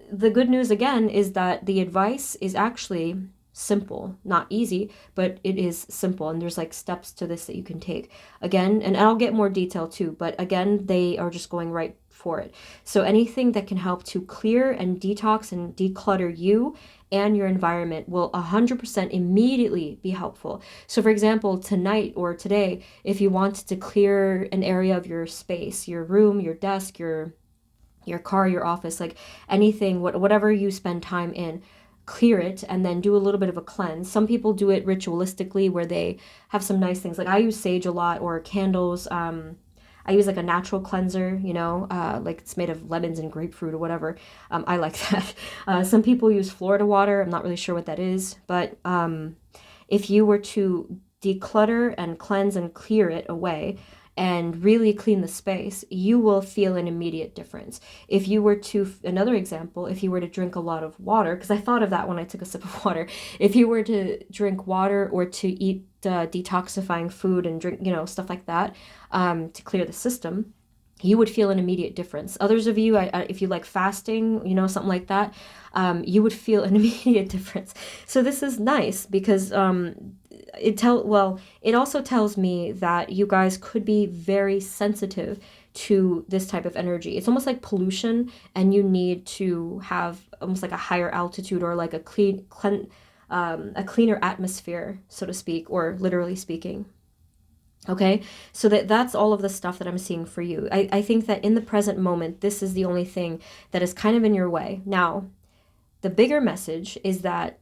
the good news again is that the advice is actually simple, not easy, but it is simple, and there's like steps to this that you can take. Again, and I'll get more detail too, but again, they are just going right for it. So anything that can help to clear and detox and declutter you and your environment will 100% immediately be helpful. So for example, tonight or today, if you wanted to clear an area of your space, your room, your desk, your car, your office, like anything, whatever you spend time in, clear it and then do a little bit of a cleanse. Some people do it ritualistically, where they have some nice things. Like I use sage a lot, or candles. I use like a natural cleanser, you know, like it's made of lemons and grapefruit or whatever. I like that. Some people use Florida water. I'm not really sure what that is, but if you were to declutter and cleanse and clear it away and really clean the space, you will feel an immediate difference. If you were to, another example, if you were to drink a lot of water, because I thought of that when I took a sip of water, if you were to drink water or to eat detoxifying food and drink, you know, stuff like that, to clear the system, you would feel an immediate difference. Others of you, if you like fasting, you know, something like that, you would feel an immediate difference. So this is nice because it also tells me that you guys could be very sensitive to this type of energy. It's almost like pollution, and you need to have almost like a higher altitude, or like a cleaner atmosphere, so to speak, or literally speaking. Okay, so that's all of the stuff that I'm seeing for you. I think that in the present moment, this is the only thing that is kind of in your way. Now, the bigger message is that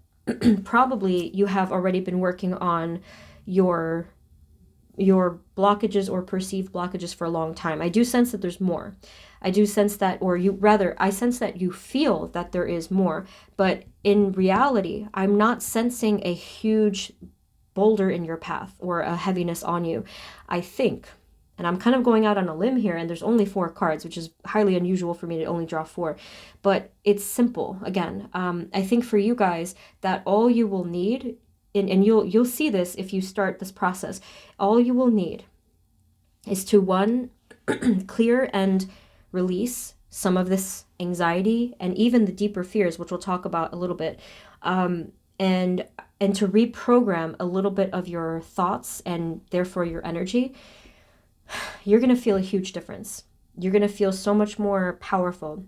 probably you have already been working on your blockages or perceived blockages for a long time. I do sense that there's more. I do sense that, I sense that you feel that there is more, but in reality, I'm not sensing a huge boulder in your path or a heaviness on you. I think, and I'm kind of going out on a limb here, and there's only 4 cards, which is highly unusual for me to only draw 4, but it's simple. Again, I think for you guys that all you will need, and you'll see this if you start this process, all you will need is to, one, clear and release some of this anxiety and even the deeper fears, which we'll talk about a little bit, and to reprogram a little bit of your thoughts and therefore your energy. You're going to feel a huge difference. You're going to feel so much more powerful.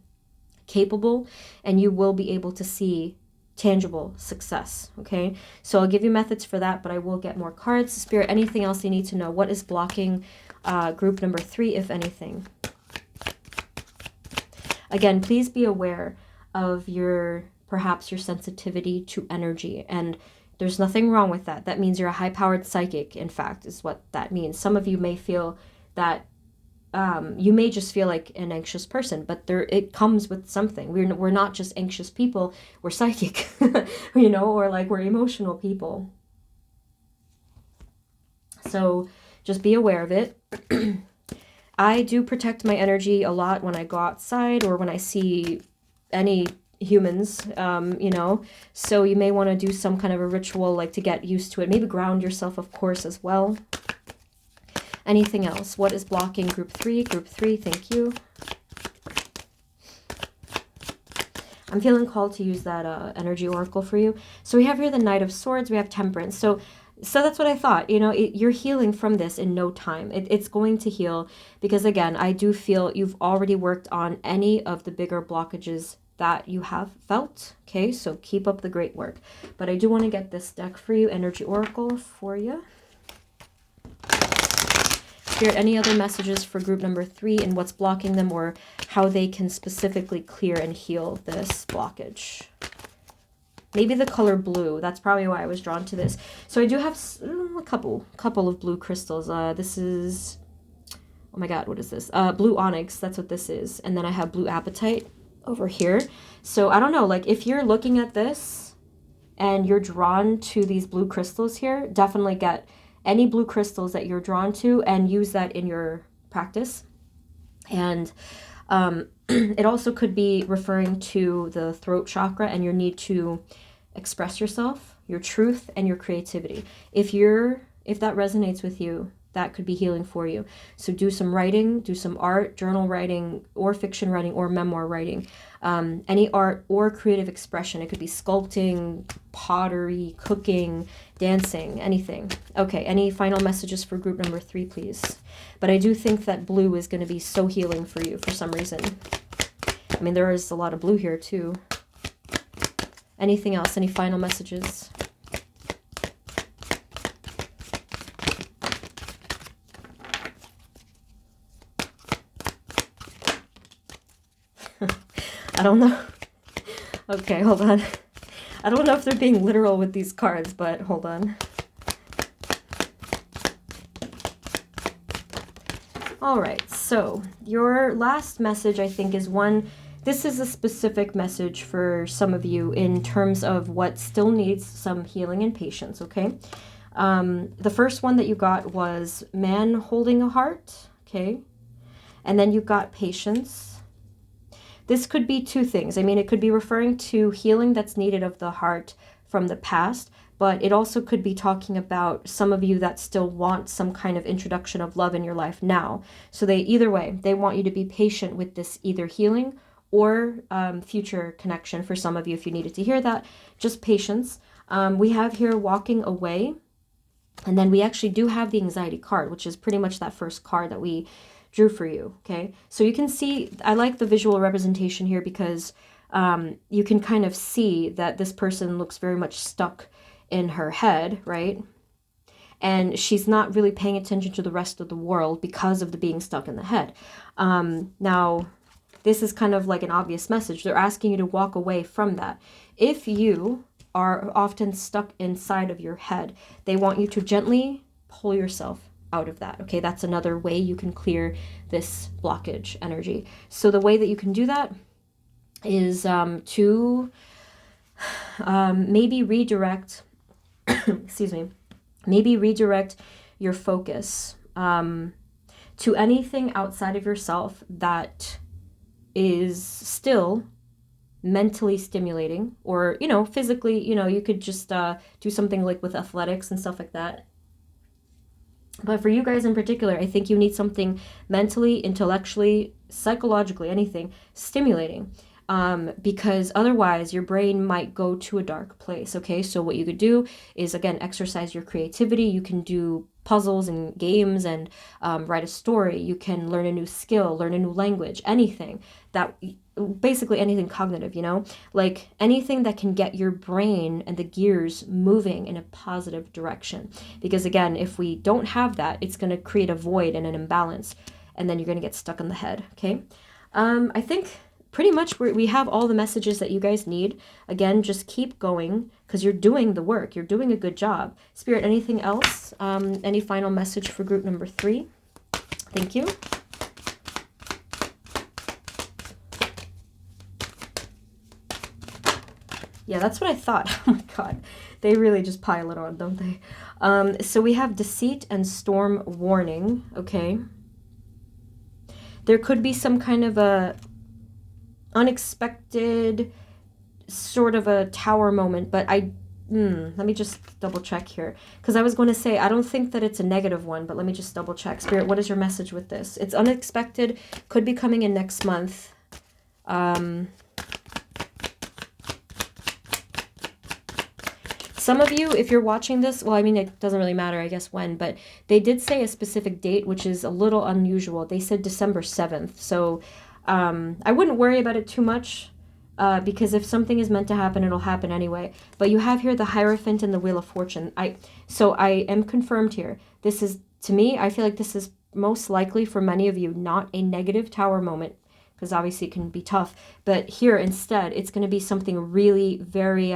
capable, and you will be able to see tangible success. Okay, so I'll give you methods for that, but I will get more cards. Spirit, anything else you need to know? What is blocking group number 3, if anything? Again, please be aware of perhaps your sensitivity to energy, and there's nothing wrong with that. That means you're a high-powered psychic, in fact, is what that means. Some of you may feel that you may just feel like an anxious person, but it comes with something. We're not just anxious people, we're psychic, you know, or like we're emotional people. So just be aware of it. I do protect my energy a lot when I go outside or when I see any humans, you know, so you may want to do some kind of a ritual like to get used to it. Maybe ground yourself, of course, as well. Anything else? What is blocking group 3? Group 3, thank you. I'm feeling called to use that energy oracle for you. So we have here the Knight of Swords, we have Temperance. So that's what I thought, you know, you're healing from this in no time. It's going to heal because, again, I do feel you've already worked on any of the bigger blockages that you have felt. Okay, so keep up the great work. But I do want to get this deck for you, Energy Oracle for you. Spirit, any other messages for group number 3 and what's blocking them, or how they can specifically clear and heal this blockage? Maybe the color blue. That's probably why I was drawn to this. So I do have a couple of blue crystals. This is, oh my god, what is this? Blue onyx, that's what this is. And then I have blue apatite over here. So I don't know, like if you're looking at this and you're drawn to these blue crystals here, definitely get any blue crystals that you're drawn to and use that in your practice. And it also could be referring to the throat chakra and your need to express yourself, your truth, and your creativity. If that resonates with you, that could be healing for you. So do some writing, do some art, journal writing, or fiction writing, or memoir writing. Any art or creative expression. It could be sculpting, pottery, cooking, dancing, anything. Okay, any final messages for group number 3, please? But I do think that blue is going to be so healing for you for some reason. I mean, there is a lot of blue here too. Anything else? Any final messages? I don't know. Okay, hold on. I don't know if they're being literal with these cards, but hold on. All right, so your last message, I think, is one. This is a specific message for some of you in terms of what still needs some healing and patience, okay? The first one that you got was man holding a heart, okay? And then you got patience. This could be two things. I mean, it could be referring to healing that's needed of the heart from the past, but it also could be talking about some of you that still want some kind of introduction of love in your life now. So either way, they want you to be patient with this either healing or future connection. For some of you, if you needed to hear that, just patience. We have here walking away, and then we actually do have the anxiety card, which is pretty much that first card that we drew for you, okay? So you can see, I like the visual representation here because you can kind of see that this person looks very much stuck in her head, right? And she's not really paying attention to the rest of the world because of the being stuck in the head. Now, this is kind of like an obvious message. They're asking you to walk away from that. If you are often stuck inside of your head, they want you to gently pull yourself out of that, okay? That's another way you can clear this blockage energy. So the way that you can do that is to maybe redirect, excuse me, maybe redirect your focus to anything outside of yourself that is still mentally stimulating, or, you know, physically, you know, you could just do something like with athletics and stuff like that. But for you guys in particular, I think you need something mentally, intellectually, psychologically, anything stimulating, because otherwise your brain might go to a dark place, okay? So what you could do is, again, exercise your creativity. You can do puzzles and games and write a story. You can learn a new skill, learn a new language, anything that, basically anything cognitive, you know, like anything that can get your brain and the gears moving in a positive direction. Because again, if we don't have that, it's going to create a void and an imbalance, and then you're going to get stuck in the head. Okay. I think pretty much we have all the messages that you guys need. Again, just keep going because you're doing the work. You're doing a good job. Spirit, anything else? Any final message for group number 3? Thank you. Yeah, that's what I thought. Oh my God. They really just pile it on, don't they? So we have deceit and storm warning. Okay. There could be some kind of a unexpected sort of a tower moment, but let me just double check here, because I was going to say I don't think that it's a negative one, but let me just double check. Spirit, what is your message with this? It's unexpected, could be coming in next month. Some of you, if you're watching this, well, I mean, it doesn't really matter, I guess, when, but they did say a specific date, which is a little unusual. They said December 7th. So I wouldn't worry about it too much, because if something is meant to happen, it'll happen anyway. But you have here the Hierophant and the Wheel of Fortune. So I am confirmed here. This is, to me, I feel like this is most likely for many of you not a negative tower moment, because obviously it can be tough. But here instead, it's going to be something really very...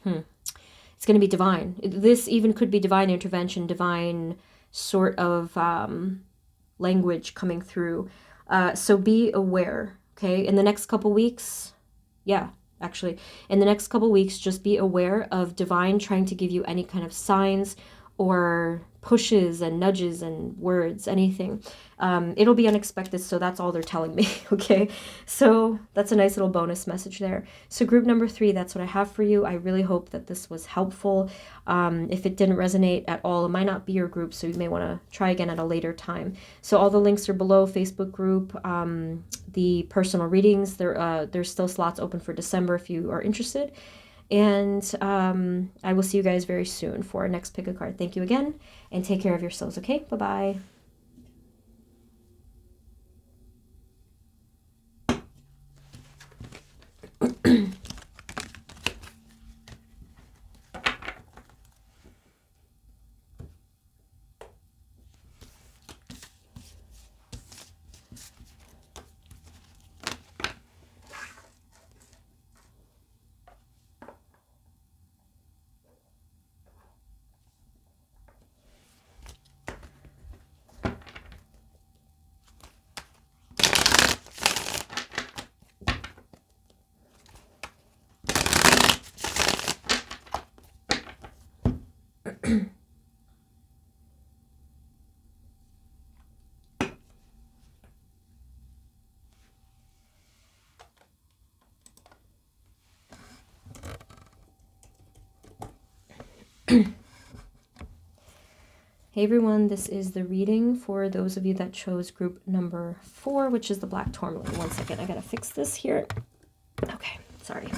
It's going to be divine. This even could be divine intervention, divine sort of language coming through. So be aware, okay? In the next couple weeks, in the next couple weeks, just be aware of divine trying to give you any kind of signs or pushes and nudges and words, anything. It'll be unexpected, so that's all they're telling me, okay? So that's a nice little bonus message there. So group number 3, that's what I have for you. I really hope that this was helpful. If it didn't resonate at all, it might not be your group, so you may want to try again at a later time. So all the links are below. Facebook group, the personal readings, there's still slots open for December if you are interested. And I will see you guys very soon for our next pick a card. Thank you again, and take care of yourselves, okay? Bye-bye. Hey everyone, this is the reading for those of you that chose group number 4, which is the black tourmaline. One second, I gotta fix this here. Okay, sorry.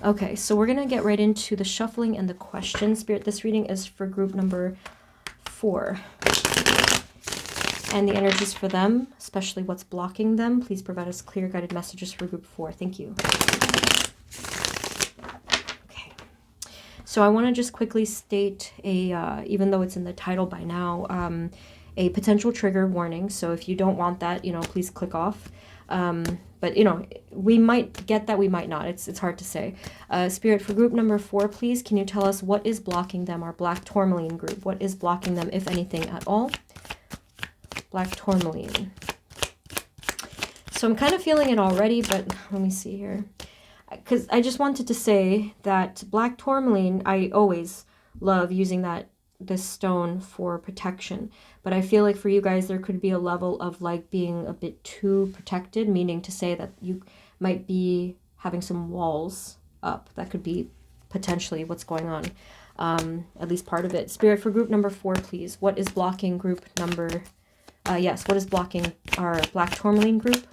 Okay, so we're gonna get right into the shuffling and the question. Spirit, this reading is for group number 4. And the energies for them, especially what's blocking them, please provide us clear guided messages for group 4. Thank you. So I want to just quickly state even though it's in the title by now, a potential trigger warning. So if you don't want that, please click off. But, we might get that, we might not. It's hard to say. Spirit, for group number 4, please, can you tell us what is blocking them, our black tourmaline group? What is blocking them, if anything at all? Black tourmaline. So I'm kind of feeling it already, but let me see here. Because I just wanted to say that black tourmaline, I always love using this stone for protection. But I feel like for you guys, there could be a level of like being a bit too protected, meaning to say that you might be having some walls up. That could be potentially what's going on, at least part of it. Spirit, for group number 4, please. What is blocking group number... what is blocking our black tourmaline group?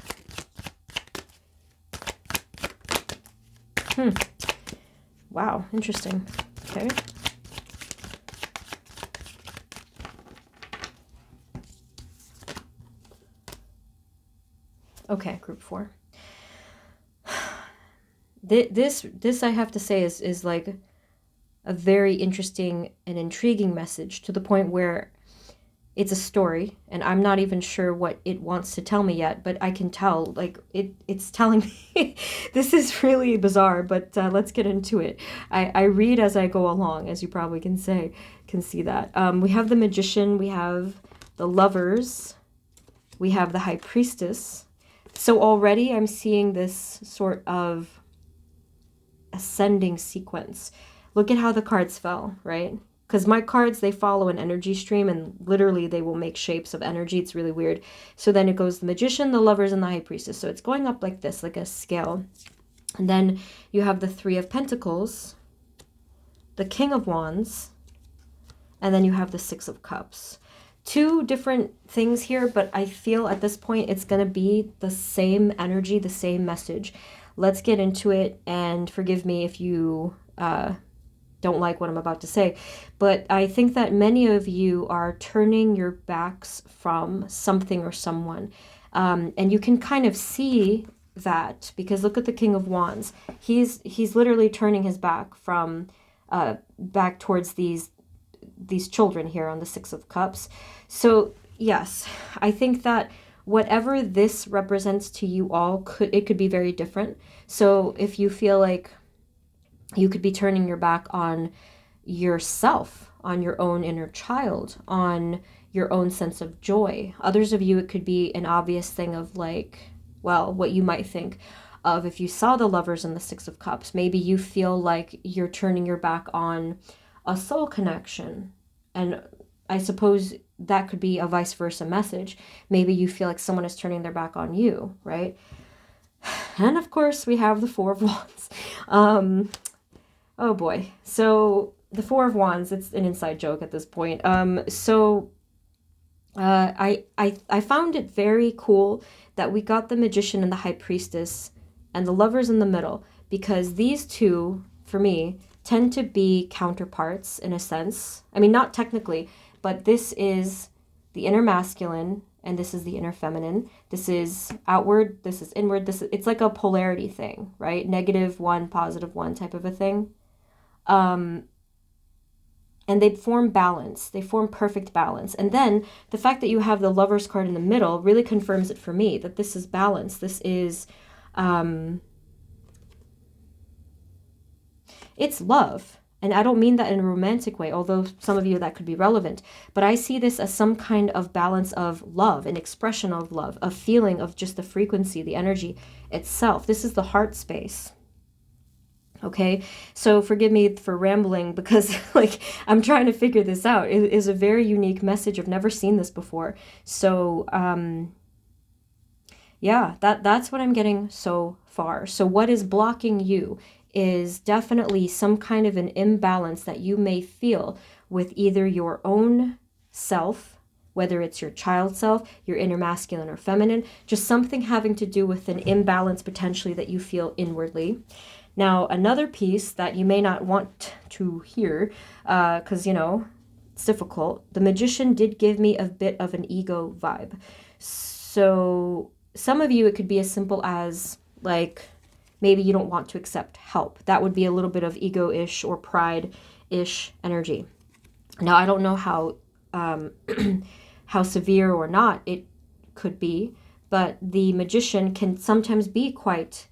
Wow, interesting. Okay. Okay, group 4. This I have to say is like a very interesting and intriguing message, to the point where it's a story and I'm not even sure what it wants to tell me yet, but I can tell, like, it's telling me. This is really bizarre, but let's get into it. I read as I go along, as you probably can see that. We have the Magician, we have the Lovers, we have the High Priestess. So already I'm seeing this sort of ascending sequence. Look at how the cards fell, right? Because my cards, they follow an energy stream, and literally they will make shapes of energy. It's really weird. So then it goes the Magician, the Lovers, and the High Priestess. So it's going up like this, like a scale. And then you have the Three of Pentacles, the King of Wands, and then you have the Six of Cups. Two different things here, but I feel at this point it's going to be the same energy, the same message. Let's get into it, and forgive me if you don't like what I'm about to say, but I think that many of you are turning your backs from something or someone, and you can kind of see that, because look at the King of Wands. He's literally turning his back from back towards these children here on the Six of Cups. So yes, I think that whatever this represents to you all, it could be very different. So if you feel like you could be turning your back on yourself, on your own inner child, on your own sense of joy. Others of you, it could be an obvious thing of like, well, what you might think of if you saw the Lovers and the Six of Cups. Maybe you feel like you're turning your back on a soul connection. And I suppose that could be a vice versa message. Maybe you feel like someone is turning their back on you, right? And of course, we have the Four of Wands. Oh boy. So the Four of Wands, it's an inside joke at this point. I found it very cool that we got the Magician and the High Priestess and the Lovers in the middle, because these two, for me, tend to be counterparts in a sense. I mean, not technically, but this is the inner masculine and this is the inner feminine. This is outward, this is inward. It's like a polarity thing, right? -1, +1 type of a thing. And they form balance. They form perfect balance. And then the fact that you have the Lovers card in the middle really confirms it for me, that this is balance. This is, it's love. And I don't mean that in a romantic way, although some of you that could be relevant. But I see this as some kind of balance of love, an expression of love, a feeling of just the frequency, the energy itself. This is the heart space. Okay, so forgive me for rambling, because like I'm trying to figure this out. It is a very unique message. I've never seen this before. So yeah, that's what I'm getting so far. So what is blocking you is definitely some kind of an imbalance that you may feel with either your own self, whether it's your child self, your inner masculine or feminine, just something having to do with an imbalance potentially that you feel inwardly. Now, another piece that you may not want to hear, because, you know, it's difficult. The Magician did give me a bit of an ego vibe. So some of you, it could be as simple as, like, maybe you don't want to accept help. That would be a little bit of ego-ish or pride-ish energy. Now, I don't know how how severe or not it could be, but the Magician can sometimes be quite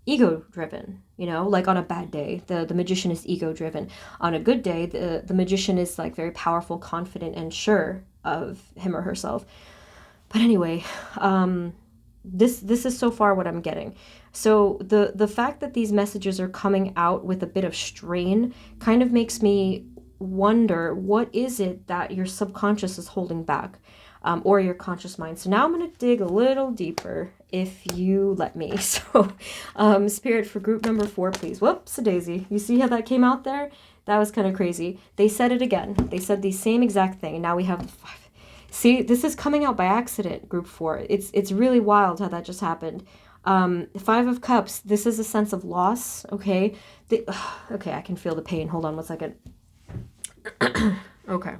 ego-driven, you know, like on a bad day, the Magician is ego-driven. On a good day, the Magician is like very powerful, confident, and sure of him or herself. But anyway, this is so far what I'm getting. So the fact that these messages are coming out with a bit of strain kind of makes me wonder, what is it that your subconscious is holding back, or your conscious mind? So now I'm going to dig a little deeper, if you let me. So Spirit, for group number 4, please. Whoops, a daisy. You see how that came out there? That was kind of crazy. They said it again. They said the same exact thing, and now we have the 5. See, this is coming out by accident, group 4. It's really wild how that just happened. 5 of Cups, this is a sense of loss, okay? Okay, I can feel the pain. Hold on 1 second. Okay.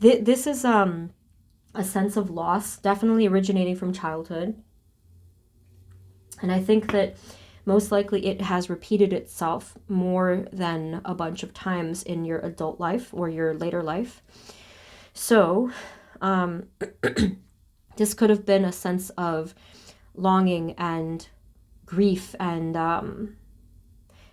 This is a a sense of loss, definitely originating from childhood. And I think that most likely it has repeated itself more than a bunch of times in your adult life or your later life. So this could have been a sense of longing and grief and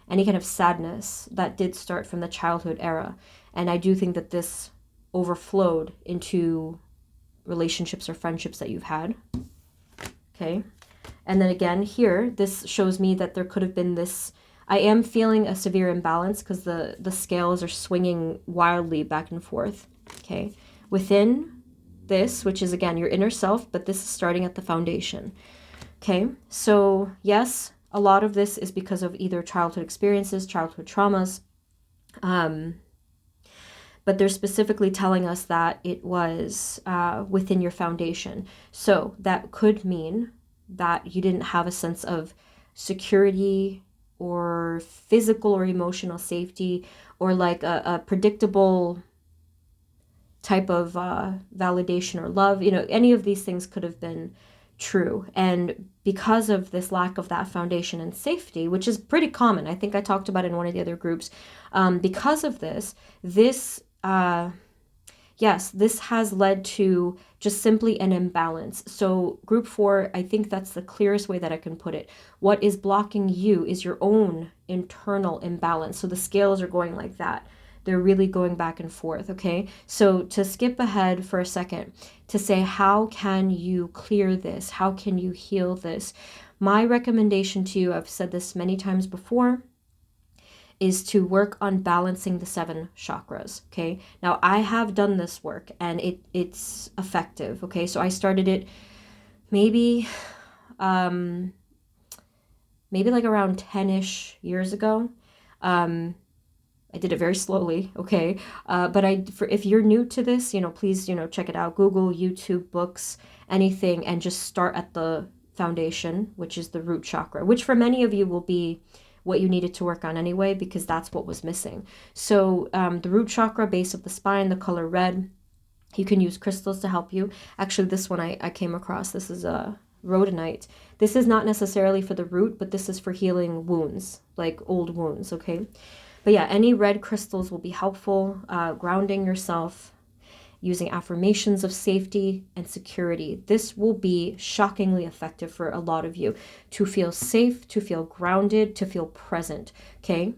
any kind of sadness that did start from the childhood era. And I do think that this overflowed into relationships or friendships that you've had. Okay. And then again here, this shows me that there could have been this, I am feeling a severe imbalance because the scales are swinging wildly back and forth. Okay. Within this, which is again your inner self, but this is starting at the foundation. Okay. So yes, a lot of this is because of either childhood experiences, childhood traumas. But they're specifically telling us that it was within your foundation. So that could mean that you didn't have a sense of security or physical or emotional safety, or like a predictable type of validation or love. You know, any of these things could have been true. And because of this lack of that foundation and safety, which is pretty common, I think I talked about it in one of the other groups, because of this yes, this has led to just simply an imbalance. So group 4, I think that's the clearest way that I can put it. What is blocking you is your own internal imbalance. So the scales are going like that. They're really going back and forth, okay? So to skip ahead for a second, to say, how can you clear this? How can you heal this? My recommendation to you, I've said this many times before, is to work on balancing the 7 chakras, okay? Now, I have done this work, and it's effective, okay? So I started it maybe like around 10-ish years ago. I did it very slowly, okay? But if you're new to this, please, check it out. Google, YouTube, books, anything, and just start at the foundation, which is the root chakra, which for many of you will be what you needed to work on anyway, because that's what was missing. So the root chakra, base of the spine, the color red, you can use crystals to help you. Actually, this one I came across, this is a rhodonite. This is not necessarily for the root, but this is for healing wounds, like old wounds, okay? But yeah, any red crystals will be helpful, grounding yourself, using affirmations of safety and security. This will be shockingly effective for a lot of you to feel safe, to feel grounded, to feel present, okay?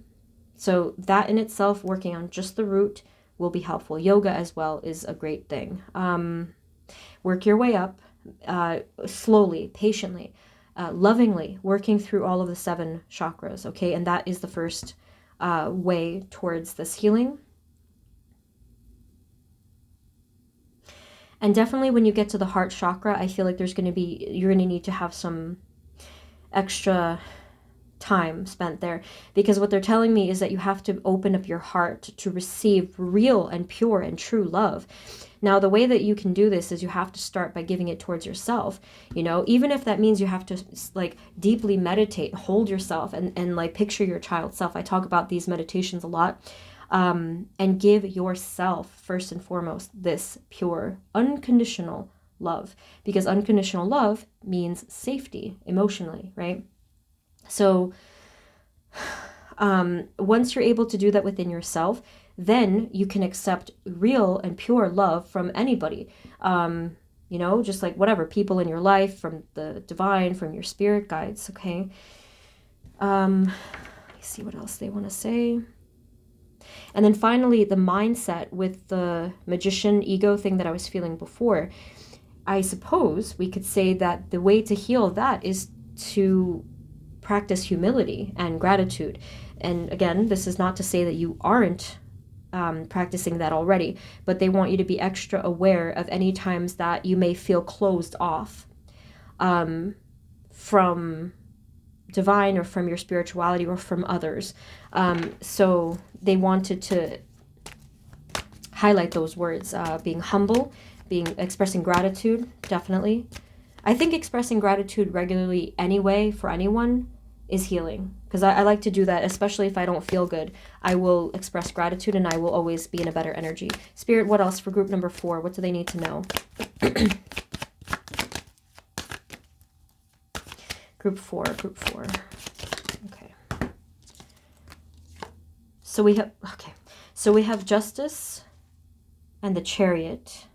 So that in itself, working on just the root, will be helpful. Yoga as well is a great thing. Work your way up, slowly, patiently, lovingly, working through all of the 7 chakras, okay? And that is the first way towards this healing. And definitely when you get to the heart chakra, I feel like you're going to need to have some extra time spent there, because what they're telling me is that you have to open up your heart to receive real and pure and true love. Now, the way that you can do this is you have to start by giving it towards yourself, even if that means you have to like deeply meditate, hold yourself and like picture your child self. I talk about these meditations a lot. And give yourself, first and foremost, this pure, unconditional love, because unconditional love means safety emotionally, right? So once you're able to do that within yourself, then you can accept real and pure love from anybody, just like whatever, people in your life, from the divine, from your spirit guides, okay? Let me see what else they want to say. And then finally, the mindset with the magician ego thing that I was feeling before. I suppose we could say that the way to heal that is to practice humility and gratitude. And again, this is not to say that you aren't practicing that already, but they want you to be extra aware of any times that you may feel closed off from divine or from your spirituality or from others. So they wanted to highlight those words, being humble, expressing gratitude, definitely. I think expressing gratitude regularly anyway for anyone is healing. Because I like to do that, especially if I don't feel good. I will express gratitude and I will always be in a better energy. Spirit, what else for group number 4? What do they need to know? Group 4. Okay. So we have Justice and the Chariot.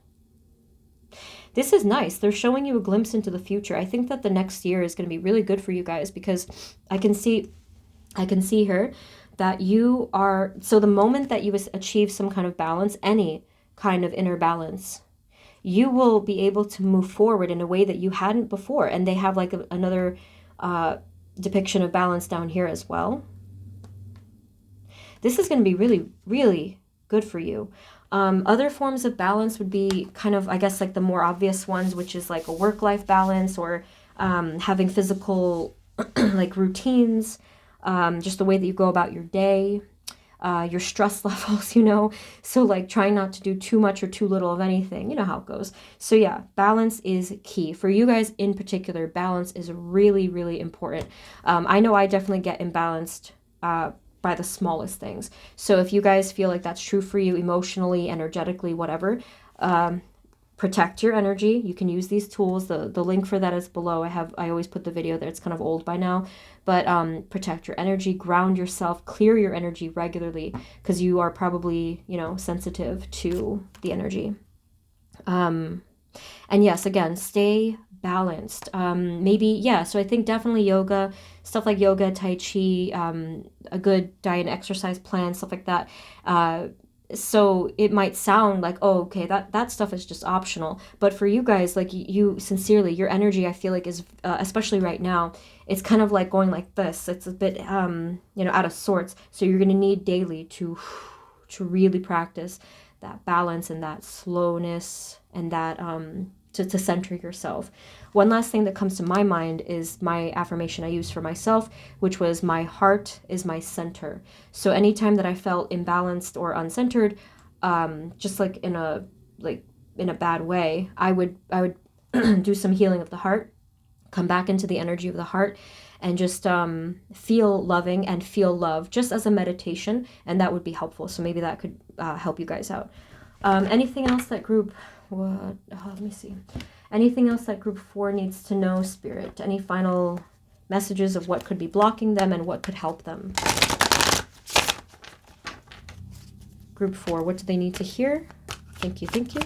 This is nice. They're showing you a glimpse into the future. I think that the next year is going to be really good for you guys, because I can see here that you are, so the moment that you achieve some kind of balance, any kind of inner balance, you will be able to move forward in a way that you hadn't before. And they have like another depiction of balance down here as well. This is going to be really, really good for you. Other forms of balance would be kind of, I guess, like the more obvious ones, which is like a work-life balance, or having physical like routines, just the way that you go about your day, your stress levels, you know, so like trying not to do too much or too little of anything, you know how it goes. So yeah, balance is key. For you guys in particular, balance is really, really important. I know I definitely get imbalanced by the smallest things. So if you guys feel like that's true for you emotionally, energetically, whatever, protect your energy. You can use these tools. The link for that is below. I always put the video there. It's kind of old by now, but protect your energy, ground yourself, clear your energy regularly, because you are probably, you know, sensitive to the energy. And yes, again, stay balanced. Maybe, yeah, so I think definitely yoga, stuff like yoga, tai chi, a good diet and exercise plan, stuff like that. So it might sound like, oh, okay, that stuff is just optional. But for you guys, like you sincerely, your energy, I feel like is, especially right now, it's kind of like going like this. It's a bit, you know, out of sorts. So you're going to need daily to really practice that balance and that slowness and that, to center yourself. One last thing that comes to my mind is my affirmation I used for myself, which was, my heart is my center. So anytime that I felt imbalanced or uncentered, just like in a bad way, I would do some healing of the heart, come back into the energy of the heart, and just feel loving and feel love, just as a meditation, and that would be helpful. So maybe that could help you guys out. Anything else that group, let me see. Anything else that group 4 needs to know, Spirit? Any final messages of what could be blocking them and what could help them? Group 4, what do they need to hear? Thank you, thank you.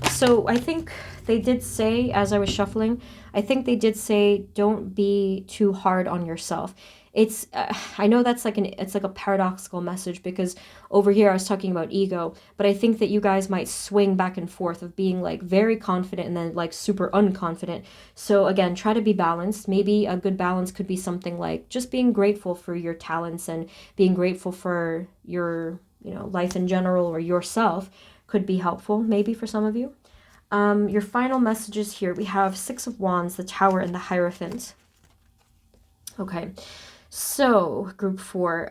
So I think they did say, as I was shuffling, I think they did say, don't be too hard on yourself. It's, I know that's like it's like a paradoxical message, because over here I was talking about ego, but I think that you guys might swing back and forth of being like very confident and then like super unconfident. So again, try to be balanced. Maybe a good balance could be something like just being grateful for your talents and being grateful for your, you know, life in general, or yourself, could be helpful maybe for some of you. Your final messages here, we have 6 of Wands, the Tower, and the Hierophant. Okay, so group 4,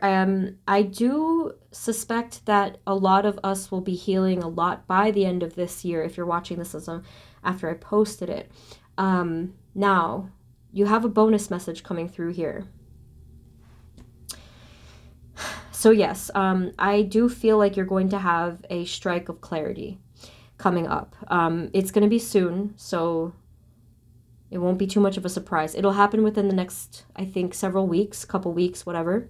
I do suspect that a lot of us will be healing a lot by the end of this year, if you're watching this after I posted it. Now, you have a bonus message coming through here. So yes, I do feel like you're going to have a strike of clarity coming up. It's going to be soon, so it won't be too much of a surprise. It'll happen within the next, I think, several weeks, couple weeks, whatever.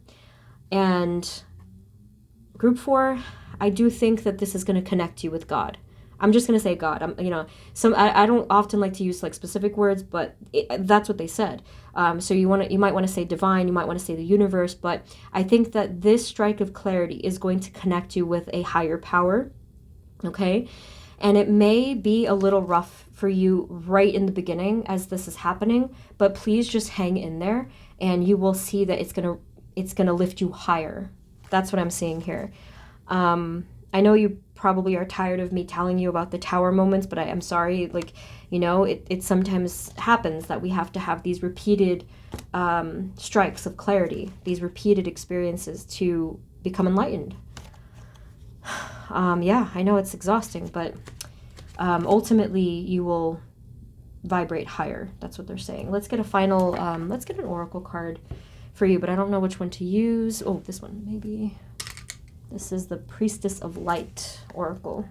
And group 4, I do think that this is going to connect you with God. I'm just going to say God. You know, I don't often like to use like specific words, but that's what they said. So you might want to say divine, you might want to say the universe, but I think that this strike of clarity is going to connect you with a higher power. Okay? And it may be a little rough for you right in the beginning as this is happening, but please just hang in there and you will see that it's gonna lift you higher. That's what I'm seeing here. I know you probably are tired of me telling you about the tower moments, but I'm sorry, like, you know, it sometimes happens that we have to have these repeated strikes of clarity, these repeated experiences to become enlightened. Yeah, I know it's exhausting, but ultimately you will vibrate higher. That's what they're saying. Let's get a final, let's get an oracle card for you, but I don't know which one to use. Oh, this one, maybe. This is the Priestess of Light oracle.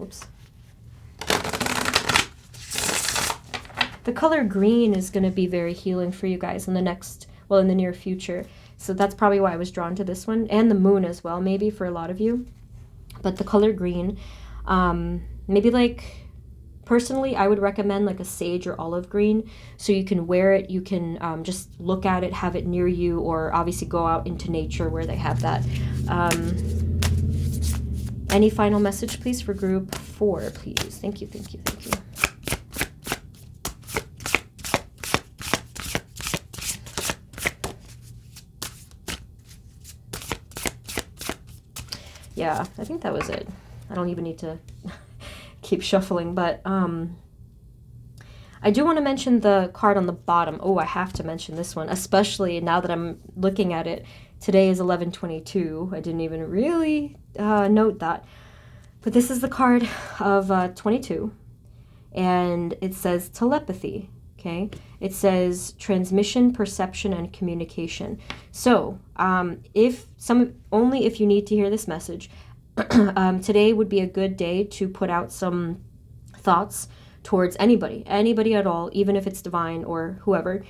Oops. The color green is going to be very healing for you guys in the next, well, in the near future. So that's probably why I was drawn to this one, and the moon as well, maybe for a lot of you. But the color green, maybe like, personally, I would recommend like a sage or olive green, so you can wear it, you can just look at it, have it near you, or obviously go out into nature where they have that. Any final message, please, for group 4, please? Thank you, thank you, thank you. Yeah, I think that was it. I don't even need to keep shuffling, but I do want to mention the card on the bottom. Oh, I have to mention this one, especially now that I'm looking at it. Today is 11/22. I didn't even really note that. But this is the card of 22, and it says telepathy, okay? It says transmission, perception, and communication. So only if you need to hear this message, today would be a good day to put out some thoughts towards anybody at all, even if it's divine or whoever.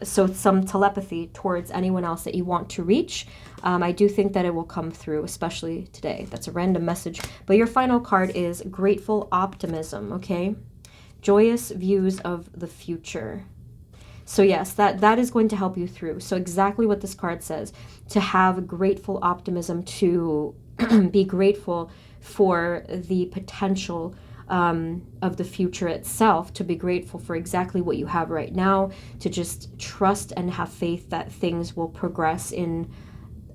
So some telepathy towards anyone else that you want to reach. I do think that it will come through, especially today. That's a random message. But your final card is grateful optimism, okay? Joyous views of the future. So yes, that is going to help you through. So exactly what this card says, to have grateful optimism, to be grateful for the potential of the future itself, to be grateful for exactly what you have right now, to just trust and have faith that things will progress in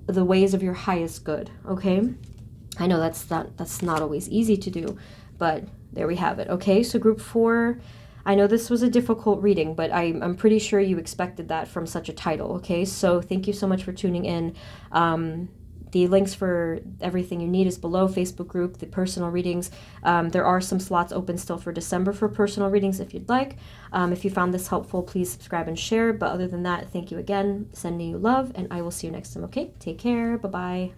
the ways of your highest good, okay? I know that's not always easy to do, but there we have it, okay? So group 4, I know this was a difficult reading, but I'm pretty sure you expected that from such a title, okay? So thank you so much for tuning in. The links for everything you need is below. Facebook group, the personal readings. There are some slots open still for December for personal readings if you'd like. If you found this helpful, please subscribe and share. But other than that, thank you again. Sending you love, and I will see you next time, okay? Take care. Bye-bye.